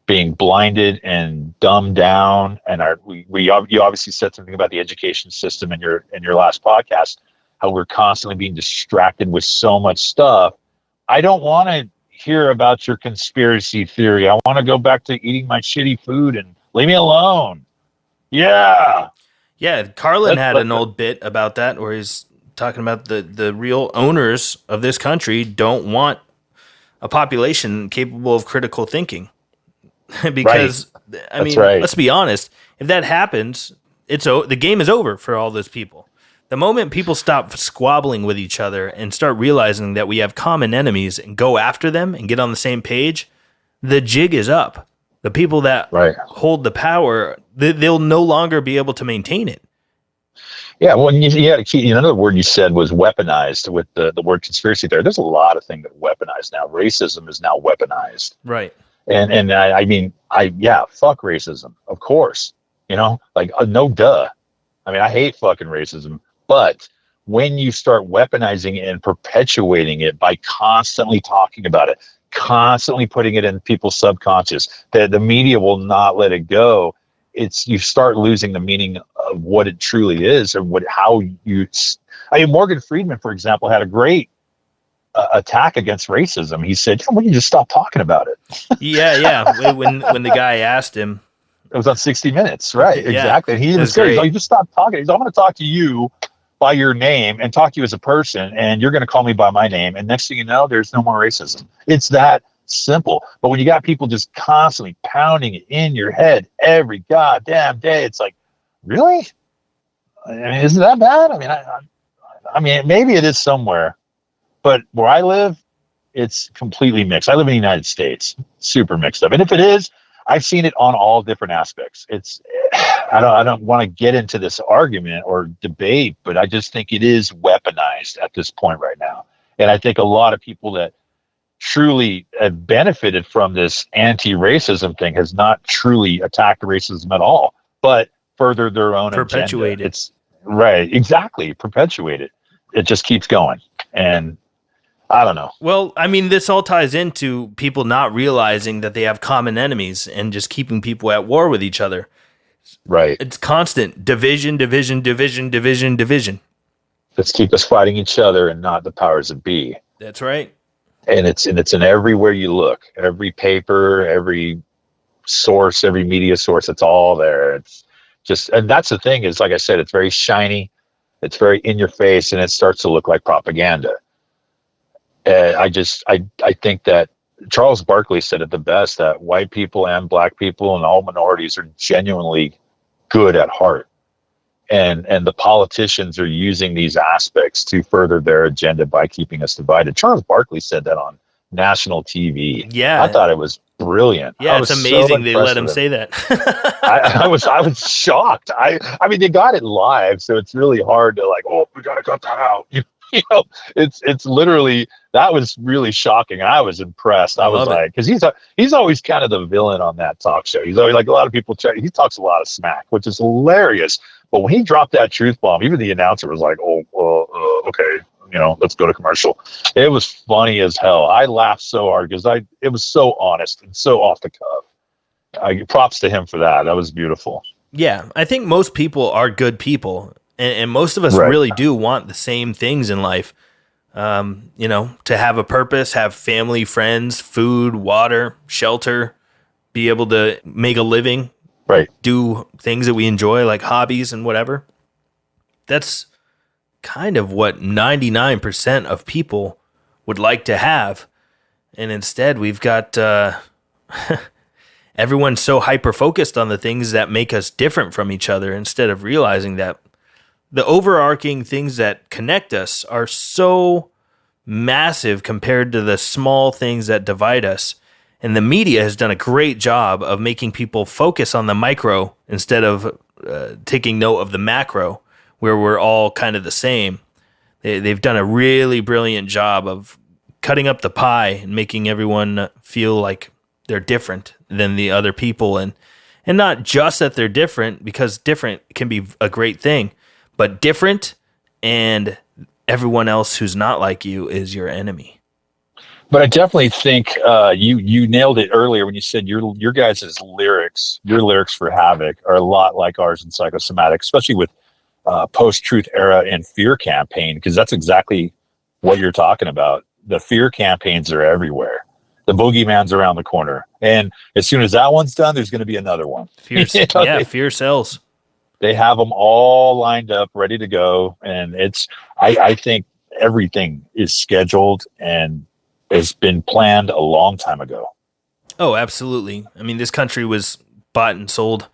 being blinded and dumbed down. And you obviously said something about the education system in your last podcast, how we're constantly being distracted with so much stuff. I don't want to hear about your conspiracy theory. I want to go back to eating my shitty food and leave me alone. Yeah. Yeah. Carlin had an old bit about that, where he's talking about the real owners of this country don't want a population capable of critical thinking. Because, right. I mean, let's be honest. If that happens, the game is over for all those people. The moment people stop squabbling with each other and start realizing that we have common enemies and go after them and get on the same page, the jig is up. The people that hold the power, they'll no longer be able to maintain it. Yeah, well, you had a key. Another word you said was weaponized with the word conspiracy theory. There's a lot of things that are weaponized now. Racism is now weaponized. Right. And I mean, fuck racism, of course. No duh. I mean, I hate fucking racism. But when you start weaponizing it and perpetuating it by constantly talking about it, constantly putting it in people's subconscious, that the media will not let it go, you start losing the meaning of what it truly is and Morgan Freeman, for example, had a great attack against racism. He said, "Why don't you just stop talking about it?" Yeah. When the guy asked him, it was on 60 Minutes, right? Yeah, exactly. And he even said, "You just stop talking." He's, "I'm going to talk to you by your name and talk to you as a person, and you're going to call me by my name. And next thing you know, there's no more racism." It's that simple. But when you got people just constantly pounding it in your head every goddamn day, it's like, really? I mean, isn't that bad? I mean, maybe it is somewhere, but where I live, it's completely mixed. I live in the United States, super mixed up. And if it is, I've seen it on all different aspects. I don't want to get into this argument or debate, but I just think it is weaponized at this point right now. And I think a lot of people that truly have benefited from this anti-racism thing has not truly attacked racism at all, but furthered their own perpetuate agenda. It's right, exactly, perpetuate it. It just keeps going, and I don't know. Well, I mean, this all ties into people not realizing that they have common enemies and just keeping people at war with each other. Right. It's constant division. Let's keep us fighting each other and not the powers that be. That's right. And it's in everywhere you look, every paper, every source, every media source. It's all there. It's just, and that's the thing is, like I said, it's very shiny, it's very in your face, and it starts to look like propaganda. I think that Charles Barkley said it the best, that white people and black people and all minorities are genuinely good at heart. And the politicians are using these aspects to further their agenda by keeping us divided. Charles Barkley said that on national TV. Yeah. I thought it was brilliant. Yeah, it's amazing they let him say that. I was shocked. I mean, they got it live, so it's really hard to we got to cut that out. It's literally, that was really shocking. I was impressed. I was like, because he's always kind of the villain on that talk show. He's always like, a lot of people he talks a lot of smack, which is hilarious. But when he dropped that truth bomb, even the announcer was like, okay, let's go to commercial. It was funny as hell. I laughed so hard because it was so honest and so off the cuff. Props to him for that. That was beautiful. Yeah, I think most people are good people. And most of us really do want the same things in life. To have a purpose, have family, friends, food, water, shelter, be able to make a living, do things that we enjoy, like hobbies and whatever. That's kind of what 99% of people would like to have. And instead, we've got everyone so hyper-focused on the things that make us different from each other, instead of realizing that the overarching things that connect us are so massive compared to the small things that divide us. And the media has done a great job of making people focus on the micro instead of taking note of the macro, where we're all kind of the same. They've done a really brilliant job of cutting up the pie and making everyone feel like they're different than the other people. And not just that they're different, because different can be a great thing, but different and everyone else who's not like you is your enemy. But I definitely think you nailed it earlier when you said your guys' lyrics, your lyrics for Havoc are a lot like ours in Psychosomatic, especially with post-truth era and fear campaign, because that's exactly what you're talking about. The fear campaigns are everywhere. The boogeyman's around the corner. And as soon as that one's done, there's going to be another one. Fear sells. They have them all lined up, ready to go. And I think everything is scheduled and has been planned a long time ago. Oh, absolutely. I mean, this country was bought and sold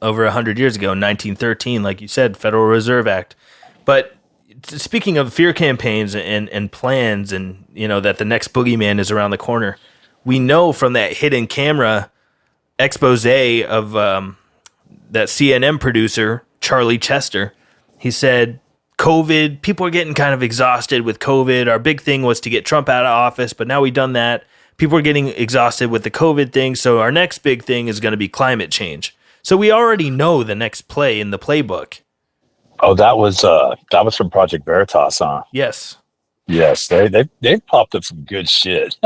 over 100 years ago, in 1913, like you said, Federal Reserve Act. But speaking of fear campaigns and plans, and that the next boogeyman is around the corner, we know from that hidden camera expose of that CNN producer, Charlie Chester. He said, COVID, people are getting kind of exhausted with COVID. Our big thing was to get Trump out of office, but now we've done that. People are getting exhausted with the COVID thing, so our next big thing is going to be climate change. So we already know the next play in the playbook. Oh, that was from Project Veritas, huh? Yes. Yes, they popped up some good shit.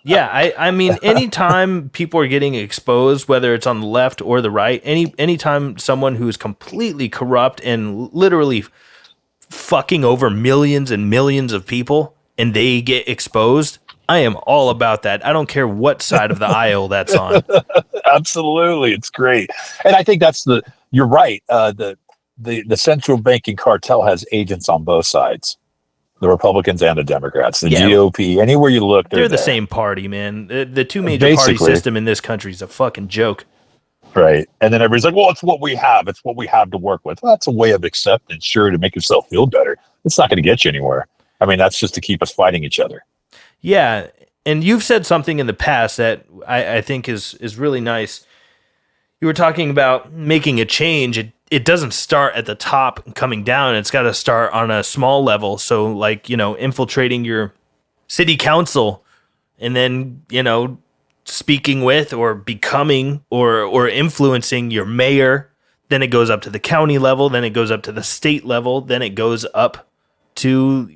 Yeah, I mean, anytime people are getting exposed, whether it's on the left or the right, anytime someone who's completely corrupt and literally fucking over millions and millions of people, and they get exposed, I am all about that. I don't care what side of the aisle that's on. Absolutely, it's great, and I think you're right. The central banking cartel has agents on both sides. The Republicans and the Democrats, the GOP, anywhere you look, they're the same party, man. The two major party system in this country is a fucking joke. Right. And then everybody's like, well, it's what we have. It's what we have to work with. Well, that's a way of acceptance, sure, to make yourself feel better. It's not going to get you anywhere. I mean, that's just to keep us fighting each other. Yeah. And you've said something in the past that I think is really nice. You were talking about making a change. It doesn't start at the top and coming down. It's got to start on a small level. So like, infiltrating your city council and then, speaking with or becoming or influencing your mayor. Then it goes up to the county level. Then it goes up to the state level. Then it goes up to,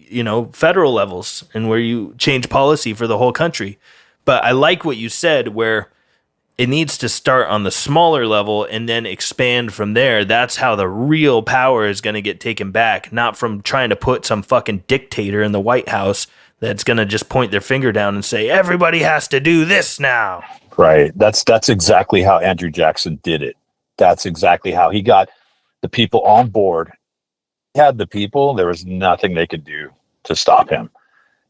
federal levels, and where you change policy for the whole country. But I like what you said, where it needs to start on the smaller level and then expand from there. That's how the real power is going to get taken back, not from trying to put some fucking dictator in the White House that's going to just point their finger down and say, everybody has to do this now. Right. That's exactly how Andrew Jackson did it. That's exactly how he got the people on board. He had the people, there was nothing they could do to stop him.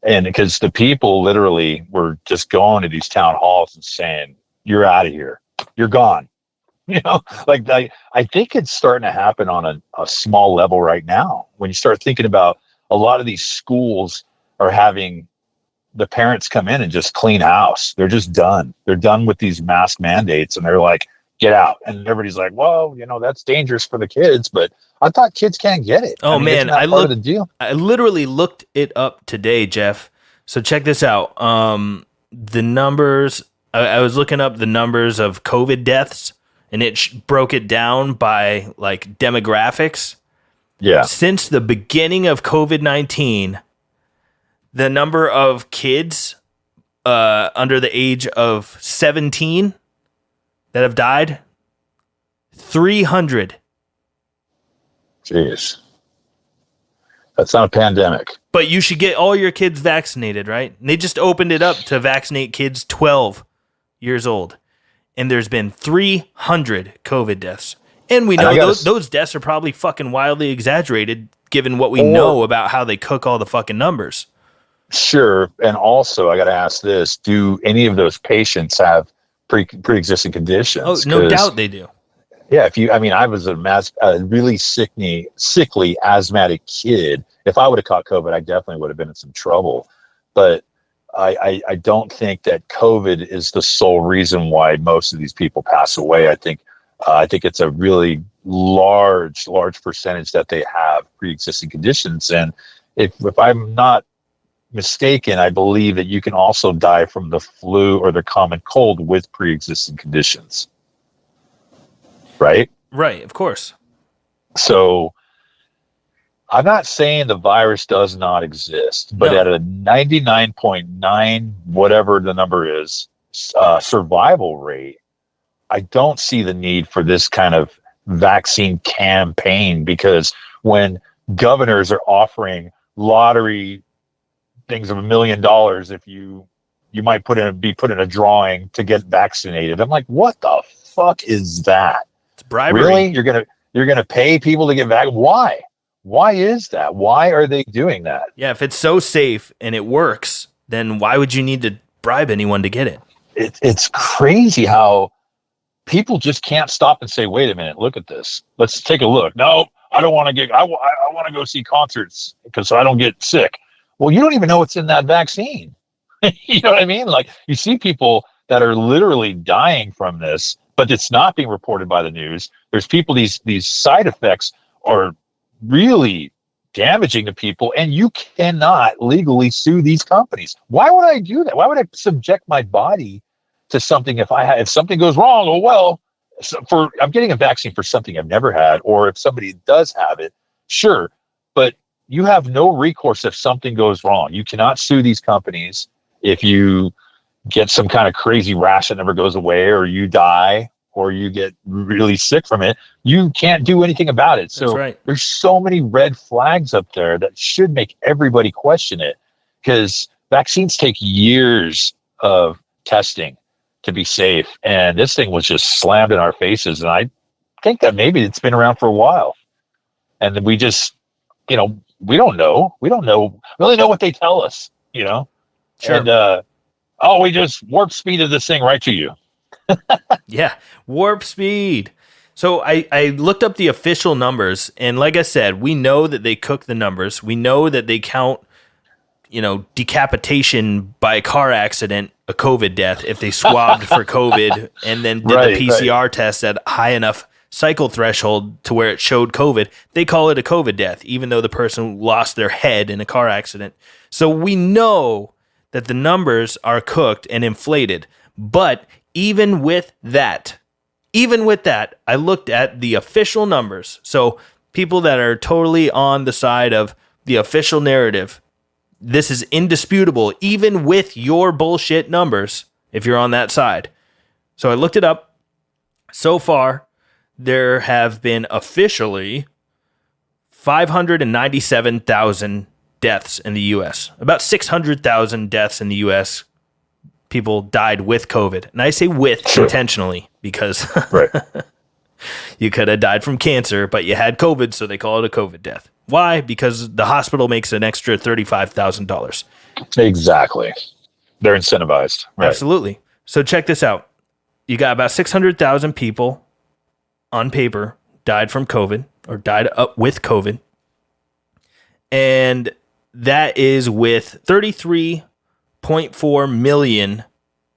And because the people literally were just going to these town halls and saying, you're out of here. You're gone. I think it's starting to happen on a small level right now. When you start thinking about a lot of these schools are having the parents come in and just clean house. They're just done. They're done with these mask mandates, and they're like, get out. And everybody's like, well, that's dangerous for the kids, but I thought kids can't get it. Oh, man. I literally looked it up today, Jeff. So check this out. The numbers, I was looking up the numbers of COVID deaths, and it broke it down by like demographics. Yeah. Since the beginning of COVID-19, the number of kids under the age of 17 that have died, 300. Jeez. That's not a pandemic. But you should get all your kids vaccinated, right? And they just opened it up to vaccinate kids 12 years old. And there's been 300 COVID deaths. And we know those deaths are probably fucking wildly exaggerated given what we know about how they cook all the fucking numbers. Sure. And also, I got to ask this. Do any of those patients have pre-existing conditions? Oh, no doubt they do. Yeah, I was a really sickly asthmatic kid. If I would have caught COVID, I definitely would have been in some trouble. But I don't think that COVID is the sole reason why most of these people pass away. I think it's a really large percentage that they have pre-existing conditions. And if I'm not mistaken, I believe that you can also die from the flu or the common cold with pre-existing conditions. Right? Right, of course. So I'm not saying the virus does not exist, but at a 99.9, whatever the number is, survival rate, I don't see the need for this kind of vaccine campaign, because when governors are offering lottery things of $1 million if you might be put in a drawing to get vaccinated, I'm like, what the fuck is that? Bribery. Really? You're gonna pay people to get vaccinated? Why? Why is that? Why are they doing that? Yeah, if it's so safe and it works, then why would you need to bribe anyone to get it? It's crazy how people just can't stop and say, "Wait a minute, look at this. Let's take a look." No, I don't want to get. I want to go see concerts because I don't get sick. Well, you don't even know what's in that vaccine. You know what I mean? Like, you see people that are literally dying from this, but it's not being reported by the news. There's people, these side effects are really damaging to people, and you cannot legally sue these companies. Why would I do that? Why would I subject my body to something if something goes wrong? Oh, well, I'm getting a vaccine for something I've never had, or if somebody does have it, sure, but you have no recourse if something goes wrong. You cannot sue these companies if you get some kind of crazy rash that never goes away, or you die, or you get really sick from it. You can't do anything about it. So There's so many red flags up there that should make everybody question it, because vaccines take years of testing to be safe. And this thing was just slammed in our faces. And I think that maybe it's been around for a while. And we just, we don't know. We don't really know what they tell us, Sure. And, we just warp speeded this thing right to you. Yeah, warp speed. So I looked up the official numbers, and like I said, we know that they cook the numbers. We know that they count, decapitation by car accident a COVID death if they swabbed for COVID and then did the PCR test at high enough cycle threshold to where it showed COVID. They call it a COVID death, even though the person lost their head in a car accident. So we know that the numbers are cooked and inflated. But even with that, I looked at the official numbers. So people that are totally on the side of the official narrative, this is indisputable, even with your bullshit numbers, if you're on that side. So I looked it up. So far, there have been officially 597,000 deaths in the U.S. About 600,000 deaths in the U.S. People died with COVID. And I say with intentionally because you could have died from cancer, but you had COVID, so they call it a COVID death. Why? Because the hospital makes an extra $35,000. Exactly. They're incentivized. Right. Absolutely. So check this out. You got about 600,000 people on paper died from COVID or died up with COVID. And that is with 33.4 million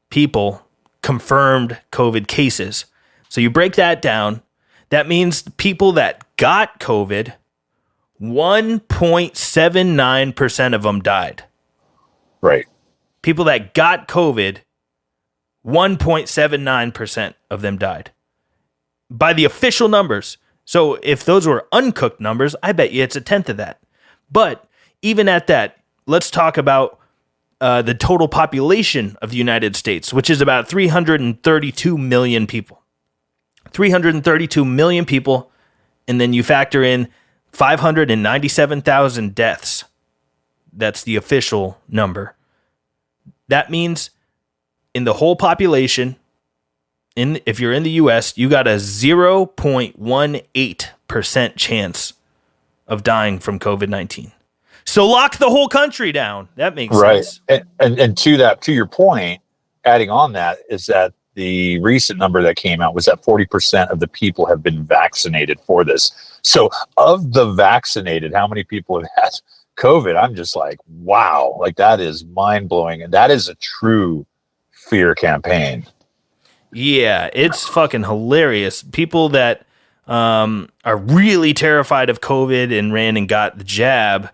people confirmed COVID cases. So you break that down. That means the people that got COVID, 1.79% of them died. Right. People that got COVID, 1.79% of them died. By the official numbers. So if those were uncooked numbers, I bet you it's a tenth of that. But even at that, let's talk about the total population of the United States, which is about 332 million people. 332 million people, and then you factor in 597,000 deaths. That's the official number. That means in the whole population, if you're in the U.S., you got a 0.18% chance of dying from COVID-19. So lock the whole country down. That makes sense. And to your point, adding on that is that the recent number that came out was that 40% of the people have been vaccinated for this. So of the vaccinated, how many people have had COVID? I'm just like, wow, like that is mind blowing. And that is a true fear campaign. Yeah, it's fucking hilarious. People that are really terrified of COVID and ran and got the jab,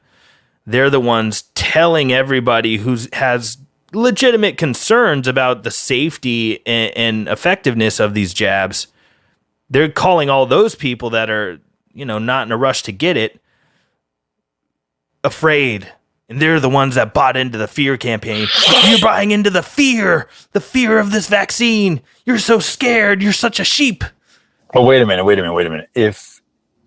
they're the ones telling everybody who has legitimate concerns about the safety and effectiveness of these jabs. They're calling all those people that are, not in a rush to get it, afraid. And they're the ones that bought into the fear campaign. You're buying into the fear of this vaccine. You're so scared. You're such a sheep. Oh, wait a minute.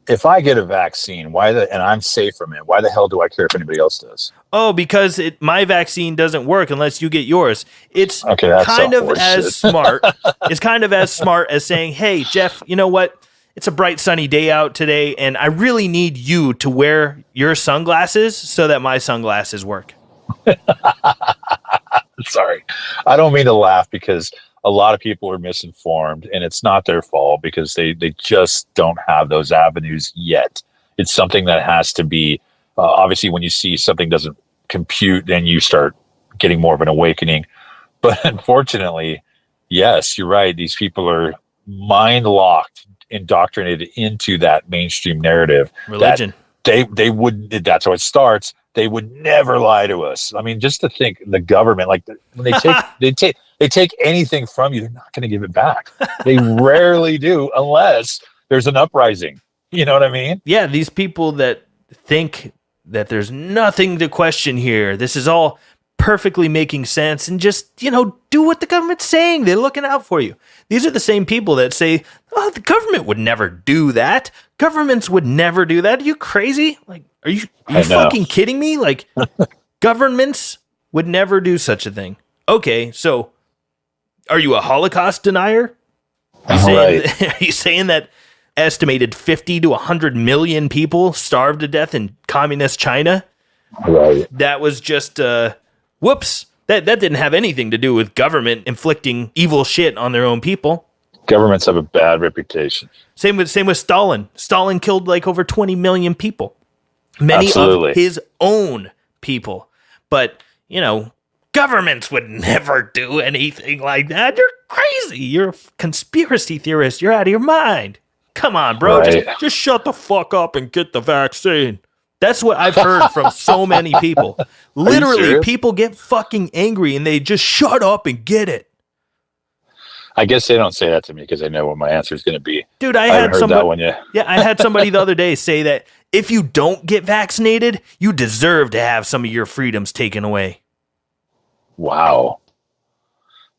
If I get a vaccine, and I'm safe from it, why the hell do I care if anybody else does? Oh, because my vaccine doesn't work unless you get yours. It's that's kind of as smart. It's kind of as smart as saying, "Hey, Jeff, you know what? It's a bright sunny day out today, and I really need you to wear your sunglasses so that my sunglasses work." Sorry, I don't mean to laugh because a lot of people are misinformed, and it's not their fault because they just don't have those avenues yet. It's something that has to be, obviously when you see something doesn't compute, then you start getting more of an awakening. But unfortunately, yes, you're right. These people are mind locked, indoctrinated into that mainstream narrative. Religion. They wouldn't, that's how it starts. They would never lie to us. I mean, just to think the government, like when they take anything from you, they're not going to give it back. They rarely do unless there's an uprising. You know what I mean? Yeah, these people that think that there's nothing to question here. This is all perfectly making sense and just, do what the government's saying. They're looking out for you. These are the same people that say, "Oh, the government would never do that. Governments would never do that. Are you crazy? Like, are you fucking kidding me? Like, governments would never do such a thing." Okay, so are you a Holocaust denier? Are you saying that estimated 50 to 100 million people starved to death in communist China? Right. That was just, whoops. That didn't have anything to do with government inflicting evil shit on their own people. Governments have a bad reputation. Same with Stalin. Stalin killed like over 20 million people. Many Absolutely. of his own people. But, governments would never do anything like that. You're crazy. You're a conspiracy theorist. You're out of your mind. Come on, bro. Right. Just shut the fuck up and get the vaccine. That's what I've heard from so many people. Literally, people get fucking angry and they just shut up and get it. I guess they don't say that to me because they know what my answer is going to be. Dude, I had heard that one yet. Yeah, I had somebody the other day say that if you don't get vaccinated, you deserve to have some of your freedoms taken away. Wow.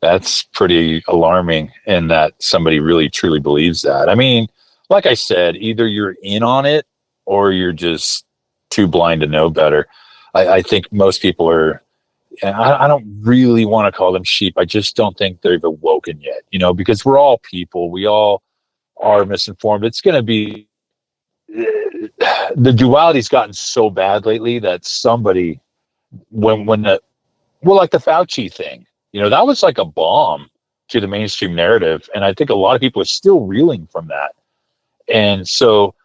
That's pretty alarming in that somebody really truly believes that. I mean, like I said, either you're in on it or you're just too blind to know better. I think most people are, and I don't really want to call them sheep. I just don't think they've awoken yet, because we're all people. We all are misinformed. It's going to be, the duality's gotten so bad lately that somebody, like the Fauci thing, that was like a bomb to the mainstream narrative. And I think a lot of people are still reeling from that. And so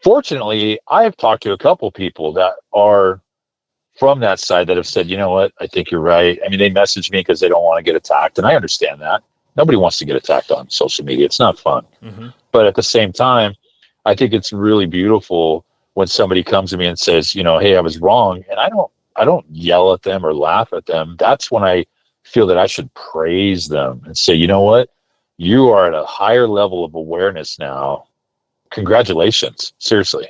fortunately, I've talked to a couple people that are from that side that have said, you know what, I think you're right. I mean, they message me because they don't want to get attacked. And I understand that. Nobody wants to get attacked on social media. It's not fun. Mm-hmm. But at the same time, I think it's really beautiful when somebody comes to me and says, hey, I was wrong. And I don't yell at them or laugh at them. That's when I feel that I should praise them and say, you know what, you are at a higher level of awareness now. Congratulations. Seriously.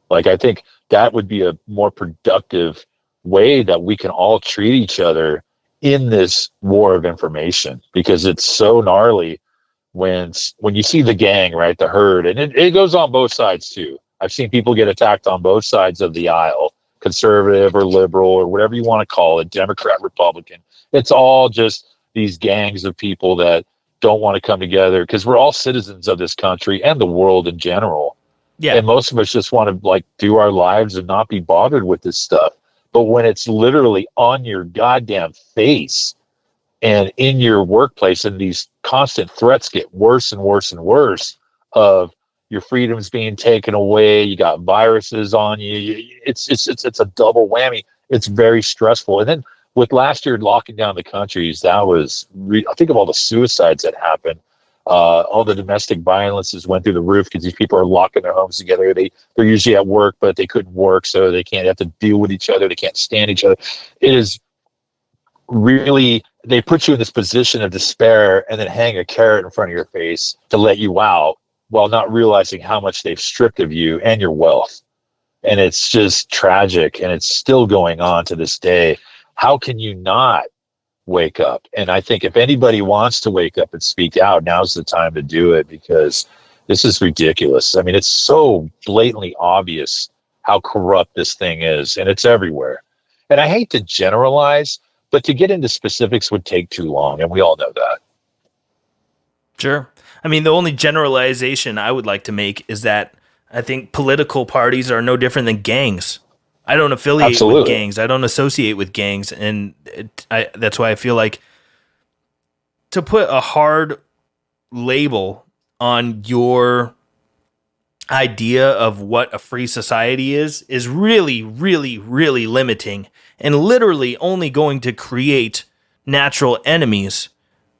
Like, I think that would be a more productive way that we can all treat each other in this war of information, because it's so gnarly when you see the gang, right, the herd, and it goes on both sides too. I've seen people get attacked on both sides of the aisle, conservative or liberal or whatever you want to call it, Democrat, Republican. It's all just these gangs of people that don't want to come together, because we're all citizens of this country and the world in general. Yeah. And most of us just want to like do our lives and not be bothered with this stuff. But when it's literally on your goddamn face and in your workplace, and these constant threats get worse and worse and worse of your freedoms being taken away, you got viruses on you. It's a double whammy. It's very stressful. And then with last year locking down the countries, that was I think of all the suicides that happened, all the domestic violences went through the roof because these people are locking their homes together. They're usually at work, but they couldn't work, so they can't have to deal with each other. They can't stand each other. It is really, they put you in this position of despair and then hang a carrot in front of your face to let you out, while not realizing how much they've stripped of you and your wealth. And it's just tragic, and it's still going on to this day. How can you not wake up? And I think if anybody wants to wake up and speak out, now's the time to do it, because this is ridiculous. I mean, it's so blatantly obvious how corrupt this thing is, and it's everywhere. And I hate to generalize, but to get into specifics would take too long, and we all know that. Sure. I mean, the only generalization I would like to make is that I think political parties are no different than gangs. I don't affiliate with gangs. I don't associate with gangs. And that's why I feel like to put a hard label on your idea of what a free society is really, really, really limiting, and literally only going to create natural enemies.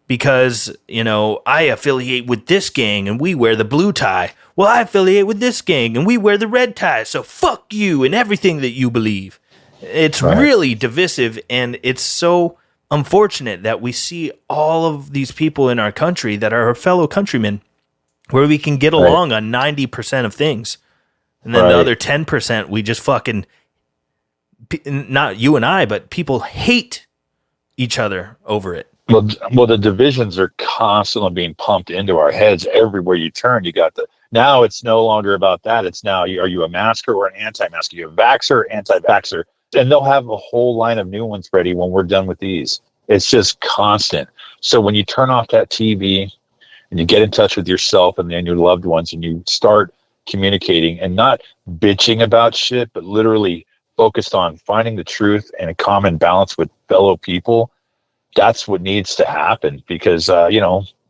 Because, you know, I affiliate with this gang and we wear the blue tie. Well, I affiliate with this gang and we wear the red tie. So fuck you and everything that you believe. It's really divisive, and it's so unfortunate that we see all of these people in our country that are our fellow countrymen, where we can get along on 90% of things. And then the other 10%, we just fucking, not you and I, but people hate each other over it. Well, the divisions are constantly being pumped into our heads everywhere you turn. You got now it's no longer about that. It's now, are you a masker or an anti-masker? Are you a vaxxer or anti-vaxxer? And they'll have a whole line of new ones ready when we're done with these. It's just constant. So when you turn off that TV and you get in touch with yourself and then your loved ones, and you start communicating and not bitching about shit, but literally focused on finding the truth and a common balance with fellow people, that's what needs to happen. Because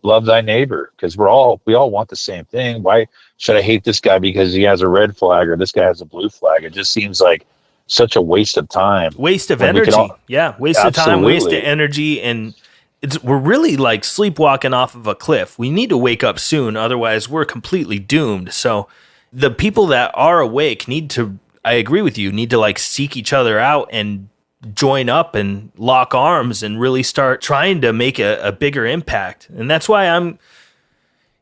love thy neighbor, because we all want the same thing. Why should I hate this guy because he has a red flag or this guy has a blue flag? It just seems like such a waste of time, waste of energy. Waste of time, waste of energy. And we're really like sleepwalking off of a cliff. We need to wake up soon, otherwise we're completely doomed. So the people that are awake I agree with you, need to like seek each other out and join up and lock arms and really start trying to make a bigger impact. And that's why I'm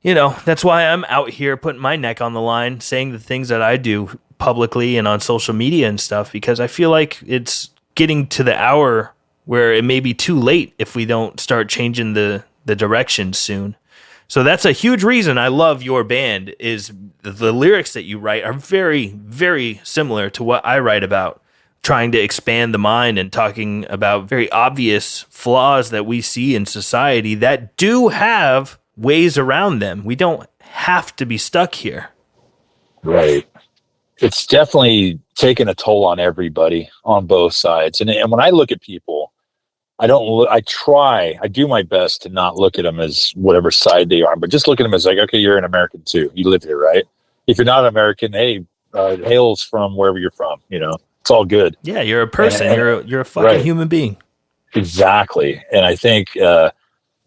out here putting my neck on the line, saying the things that I do publicly and on social media and stuff, because I feel like it's getting to the hour where it may be too late if we don't start changing the direction soon. So that's a huge reason I love your band, is the lyrics that you write are very, very similar to what I write about, trying to expand the mind and talking about very obvious flaws that we see in society that do have ways around them. We don't have to be stuck here. Right. It's definitely taken a toll on everybody on both sides. And when I look at people, I do my best to not look at them as whatever side they are, but just look at them as like, okay, you're an American too. You live here, right? If you're not an American, hey, hails from wherever you're from, it's all good. Yeah, you're a person. You're a fucking human being. Exactly. And I think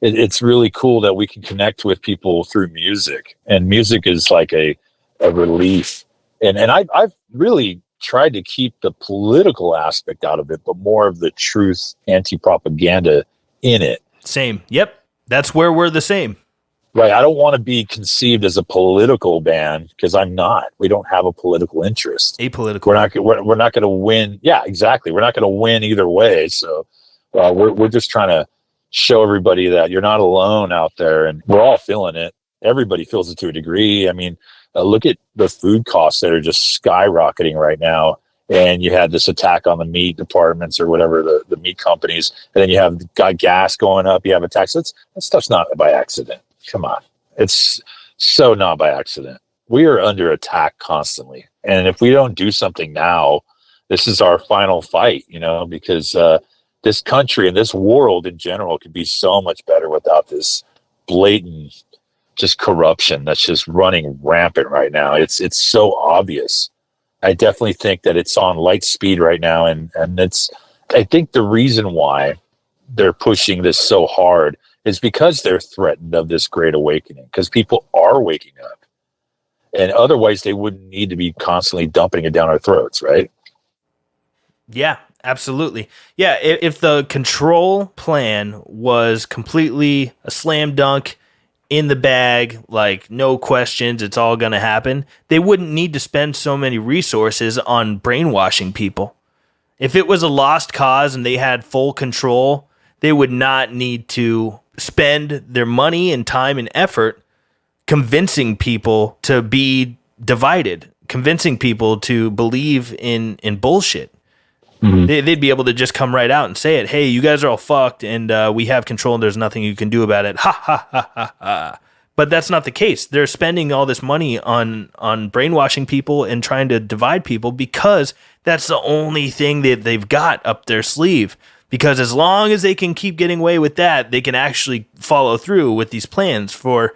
it's really cool that we can connect with people through music. And music is like a relief. And I've really tried to keep the political aspect out of it, but more of the truth, anti-propaganda in it. Same. Yep. That's where we're the same. Right. I don't want to be conceived as a political band, because I'm not. We don't have a political interest. Apolitical. We're not going to win. Yeah, exactly. We're not going to win either way. So we're just trying to show everybody that you're not alone out there, and we're all feeling it. Everybody feels it to a degree. I mean, Look at the food costs that are just skyrocketing right now. And you had this attack on the meat departments or whatever, the meat companies. And then you have got gas going up. You have attacks. That stuff's not by accident. Come on. It's so not by accident. We are under attack constantly. And if we don't do something now, this is our final fight, because this country and this world in general could be so much better without this blatant just corruption that's just running rampant right now. It's so obvious. I definitely think that it's on light speed right now. And I think the reason why they're pushing this so hard is because they're threatened of this great awakening, because people are waking up. And otherwise they wouldn't need to be constantly dumping it down our throats, right? Yeah, absolutely. Yeah, if the control plan was completely a slam dunk, in the bag, like no questions, it's all going to happen, they wouldn't need to spend so many resources on brainwashing people. If it was a lost cause and they had full control, they would not need to spend their money and time and effort convincing people to be divided, convincing people to believe in bullshit. Mm-hmm. They'd be able to just come right out and say it. Hey, you guys are all fucked, and we have control, and there's nothing you can do about it. Ha, ha, ha, ha, ha. But that's not the case. They're spending all this money on brainwashing people and trying to divide people because that's the only thing that they've got up their sleeve. Because as long as they can keep getting away with that, they can actually follow through with these plans for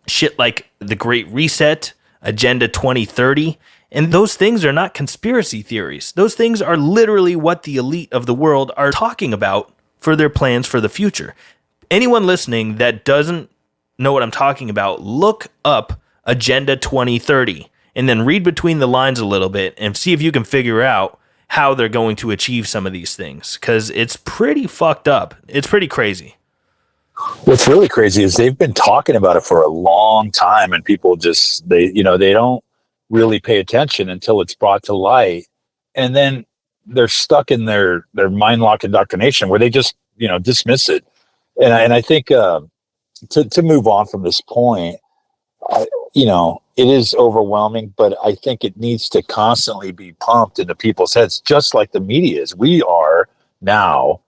shit like the Great Reset, Agenda 2030, and those things are not conspiracy theories. Those things are literally what the elite of the world are talking about for their plans for the future. Anyone listening that doesn't know what I'm talking about, look up Agenda 2030 and then read between the lines a little bit and see if you can figure out how they're going to achieve some of these things, because it's pretty fucked up. It's pretty crazy. What's really crazy is they've been talking about it for a long time, and people just, they don't really pay attention until it's brought to light, and then they're stuck in their mind lock indoctrination where they just dismiss it. And I think to move on from this point, it is overwhelming, but I think it needs to constantly be pumped into people's heads, just like the media is. We are now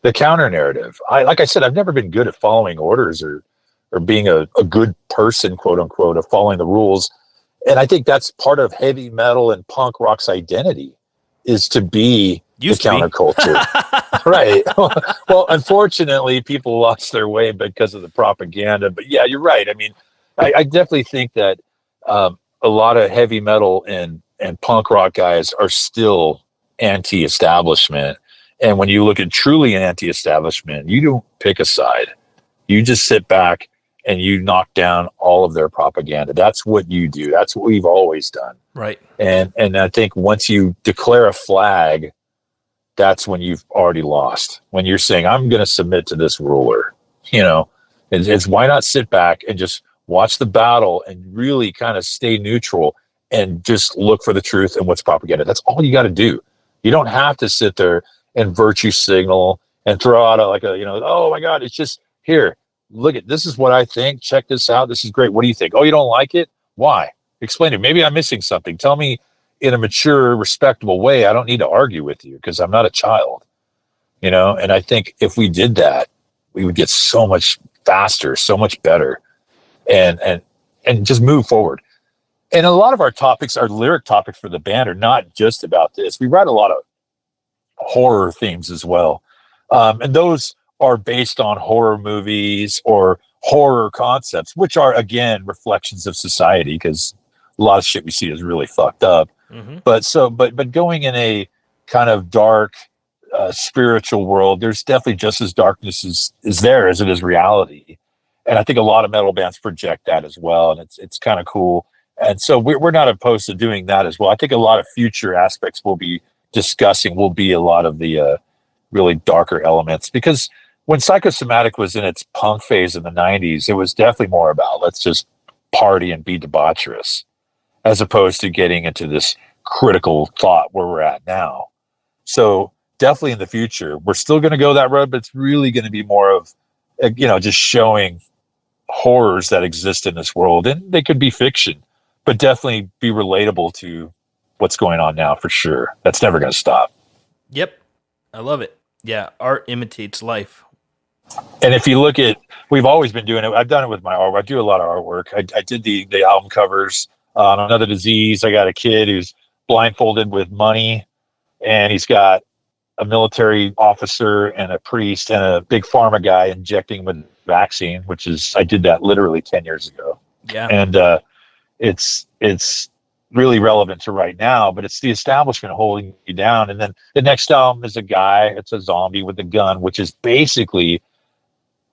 the counter narrative. Like I said, I've never been good at following orders or being a good person, quote unquote, of following the rules. And I think that's part of heavy metal and punk rock's identity, is to be the counterculture. Right. Well, unfortunately, people lost their way because of the propaganda. But yeah, you're right. I mean, I definitely think that a lot of heavy metal and punk rock guys are still anti-establishment. And when you look at truly anti-establishment, you don't pick a side. You just sit back and you knock down all of their propaganda. That's what you do. That's what we've always done. Right. And I think once you declare a flag, that's when you've already lost. When you're saying, I'm going to submit to this ruler, it's why not sit back and just watch the battle and really kind of stay neutral and just look for the truth and what's propaganda. That's all you got to do. You don't have to sit there and virtue signal and throw out oh my God, it's just here. Look at, this is what I think. Check this out. This is great. What do you think? Oh, you don't like it? Why? Explain it. Maybe I'm missing something. Tell me in a mature, respectable way. I don't need to argue with you because I'm not a child, And I think if we did that, we would get so much faster, so much better, and just move forward. And a lot of our topics, our lyric topics for the band, are not just about this. We write a lot of horror themes as well, and those are based on horror movies or horror concepts, which are, again, reflections of society, because a lot of shit we see is really fucked up. Mm-hmm. But going in a kind of dark, spiritual world, there's definitely just as darkness is there as it is reality. And I think a lot of metal bands project that as well. And it's kind of cool. And so we're not opposed to doing that as well. I think a lot of future aspects we'll be discussing will be a lot of the really darker elements, because when Psychosomatic was in its punk phase in the 90s, it was definitely more about let's just party and be debaucherous, as opposed to getting into this critical thought where we're at now. So definitely in the future, we're still going to go that road, but it's really going to be more of, just showing horrors that exist in this world. And they could be fiction. but definitely be relatable to what's going on now for sure. That's never going to stop. Yep. I love it. Yeah. Art imitates life. And if you look at, we've always been doing it. I've done it with my artwork. I do a lot of artwork. I did the album covers on Another Disease. I got a kid who's blindfolded with money, and he's got a military officer and a priest and a big pharma guy injecting him with vaccine, I did that literally 10 years ago. Yeah. And it's really relevant to right now, but it's the establishment holding you down. And then the next album is it's a zombie with a gun, which is basically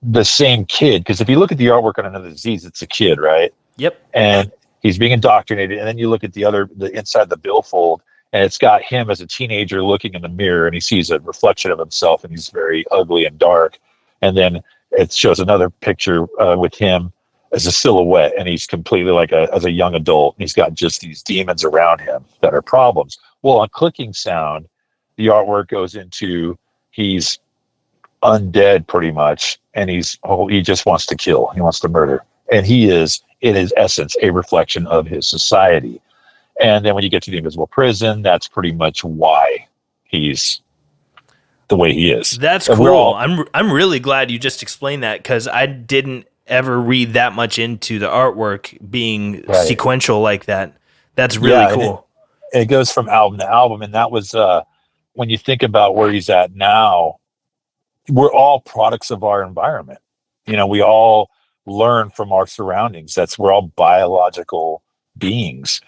the same kid. Because if you look at the artwork on Another Disease, it's a kid, right? Yep. And he's being indoctrinated. And then you look at the inside the billfold, and it's got him as a teenager looking in the mirror, and he sees a reflection of himself, and he's very ugly and dark. And then it shows another picture with him as a silhouette, and he's completely as a young adult. He's got just these demons around him that are problems. Well, on Clicking Sound, the artwork goes into he's undead pretty much, and he just wants to kill. He wants to murder, and he is in his essence a reflection of his society. And then when you get to the Invisible Prison, that's pretty much why he's the way he is. That's cool. I'm really glad you just explained that, because I didn't ever read that much into the artwork being sequential like that. That's really cool. It goes from album to album, and that was when you think about where he's at now, we're all products of our environment. We all learn from our surroundings. We're all biological beings.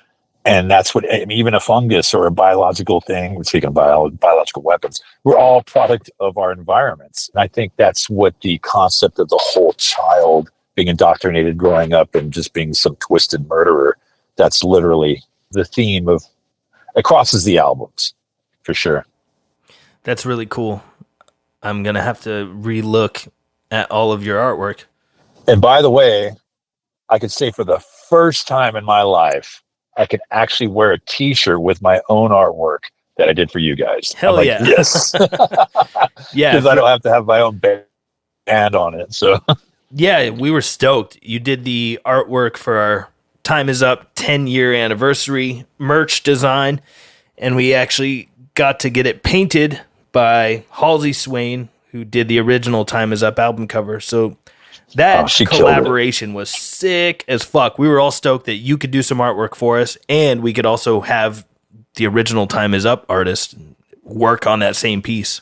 And that's what, even a fungus or a biological thing, we're speaking of biological weapons, we're all product of our environments. And I think that's what the concept of the whole child being indoctrinated growing up and just being some twisted murderer, that's literally the theme of, it crosses the albums, for sure. That's really cool. I'm going to have to re-look at all of your artwork. And by the way, I could say for the first time in my life, I can actually wear a t-shirt with my own artwork that I did for you guys. Hell yeah. Yes. Yeah. Because I don't have to have my own band on it. So yeah, we were stoked. You did the artwork for our Time Is Up 10-year anniversary merch design, and we actually got to get it painted by Halsey Swain, who did the original Time Is Up album cover. So that collaboration was sick as fuck. We were all stoked that you could do some artwork for us, and we could also have the original Time Is Up artist work on that same piece.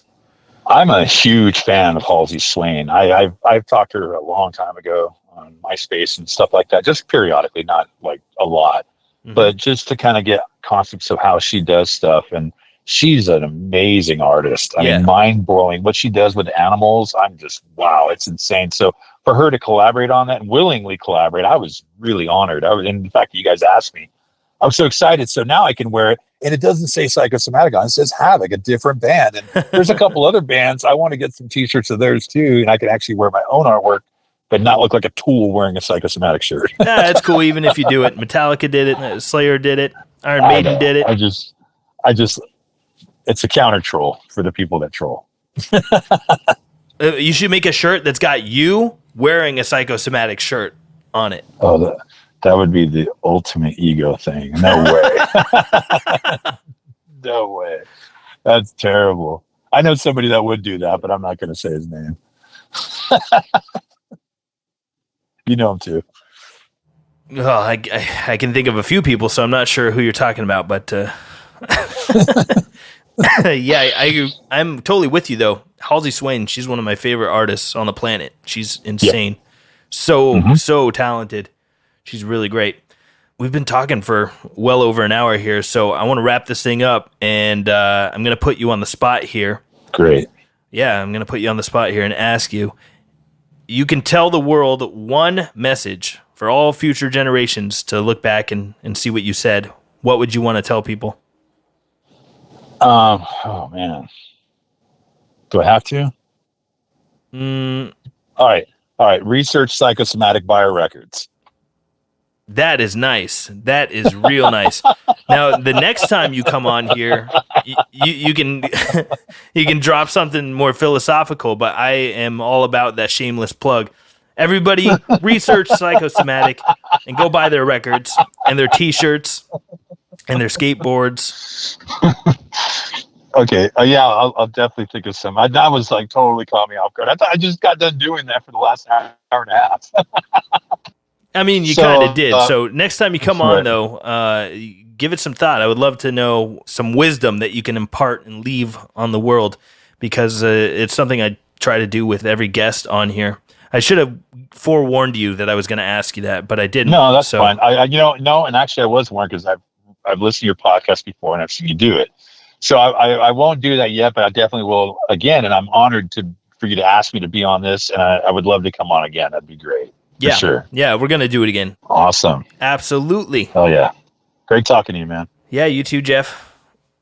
I'm a huge fan of Halsey Swain. I've talked to her a long time ago on MySpace and stuff like that, just periodically, not like a lot, but just to kind of get concepts of how she does stuff. And she's an amazing artist. I mean, mind-blowing. What she does with animals, I'm just, wow, it's insane. So for her to collaborate on that and willingly collaborate, I was really honored. And the fact that you guys asked me, I was so excited. So now I can wear it. And it doesn't say Psychosomatic on it. It says Havoc, a different band. And there's a couple other bands. I want to get some t-shirts of theirs too. And I can actually wear my own artwork, but not look like a tool wearing a Psychosomatic shirt. Yeah, that's cool. Even if you do it. Metallica did it. Slayer did it. Iron Maiden did it. I just, it's a counter troll for the people that troll. You should make a shirt that's got you wearing a Psychosomatic shirt on it. Oh, that would be the ultimate ego thing. No way. No way. That's terrible. I know somebody that would do that, but I'm not going to say his name. You know him too. Oh, I can think of a few people, so I'm not sure who you're talking about, but yeah, I'm totally with you though. Halsey Swain, she's one of my favorite artists on the planet. She's insane. Yeah. So talented. She's really great. We've been talking for well over an hour here, so I want to wrap this thing up, and I'm going to put you on the spot here. Great. Yeah, I'm going to put you on the spot here and ask you. You can tell the world one message for all future generations to look back and see what you said. What would you want to tell people? Oh, man. Do I have to? All right. Research Psychosomatic Biorecords. That is nice. That is real nice. Now, the next time you come on here, you can you can drop something more philosophical, but I am all about that shameless plug. Everybody research Psychosomatic and go buy their records and their t-shirts and their skateboards. Okay. Yeah, I'll definitely think of some. That was like totally caught me off guard. I thought I just got done doing that for the last hour and a half. I mean, you kind of did. So next time you come on, though, give it some thought. I would love to know some wisdom that you can impart and leave on the world, because it's something I try to do with every guest on here. I should have forewarned you that I was going to ask you that, but I didn't. No, that's fine. And actually I was warned because I've listened to your podcast before and I've seen you do it. So I won't do that yet, but I definitely will again. And I'm honored for you to ask me to be on this, and I would love to come on again. That'd be great. For sure. Yeah, we're going to do it again. Awesome. Absolutely. Oh, yeah. Great talking to you, man. Yeah, you too, Jeff.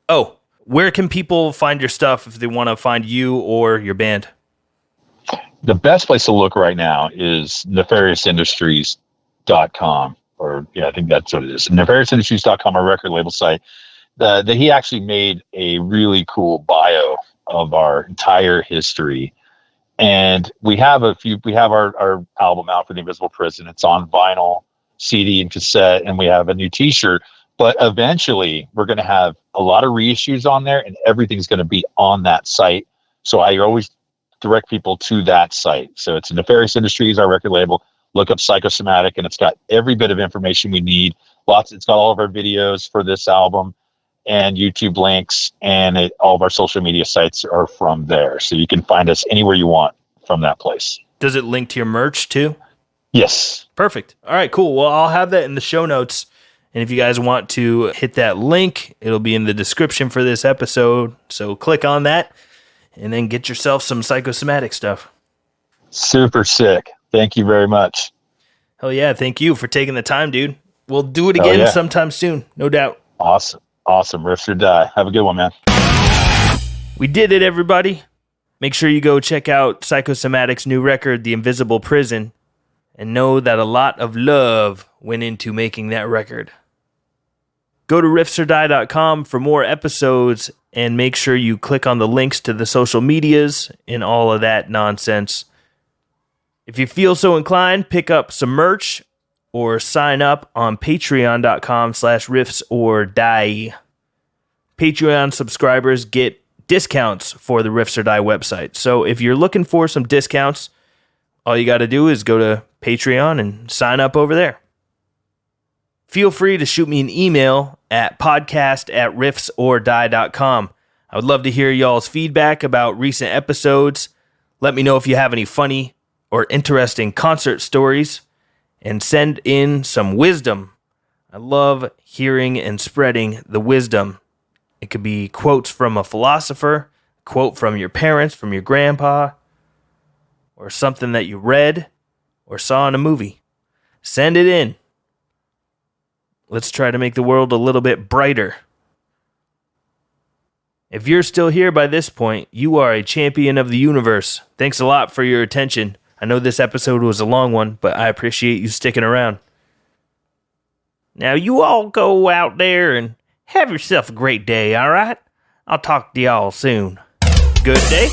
Oh, where can people find your stuff if they want to find you or your band? The best place to look right now is nefariousindustries.com, or I think that's what it is. Nefariousindustries.com, our record label site. He actually made a really cool bio of our entire history. And we have our album out for The Invisible Prison. It's on vinyl, CD, and cassette, and we have a new t-shirt. But eventually we're going to have a lot of reissues on there, and everything's going to be on that site. So I always direct people to that site. So it's Nefarious Industries, our record label. Look up Psychosomatic, and it's got every bit of information we need. It's got all of our videos for this album and YouTube links, and all of our social media sites are from there. So you can find us anywhere you want from that place. Does it link to your merch too? Yes. Perfect. All right, cool. Well, I'll have that in the show notes. And if you guys want to hit that link, it'll be in the description for this episode. So click on that and then get yourself some Psychosomatic stuff. Super sick. Thank you very much. Hell yeah. Thank you for taking the time, dude. We'll do it again sometime soon. No doubt. Awesome. Riffs or die. Have a good one, man. We did it, everybody. Make sure you go check out Psychosomatic's new record, The Invisible Prison, and know that a lot of love went into making that record. Go to riffsordie.com for more episodes, and make sure you click on the links to the social medias and all of that nonsense. If you feel so inclined, pick up some merch or sign up on patreon.com/riffsordie. Patreon subscribers get discounts for the Riffs or Die website. So if you're looking for some discounts, all you got to do is go to Patreon and sign up over there. Feel free to shoot me an email at podcast@riffsordie.com. I would love to hear y'all's feedback about recent episodes. Let me know if you have any funny or interesting concert stories, and send in some wisdom. I love hearing and spreading the wisdom. It could be quotes from a philosopher, a quote from your parents, from your grandpa, or something that you read or saw in a movie. Send it in. Let's try to make the world a little bit brighter. If you're still here by this point, you are a champion of the universe. Thanks a lot for your attention. I know this episode was a long one, but I appreciate you sticking around. Now you all go out there and have yourself a great day, all right? I'll talk to y'all soon. Good day.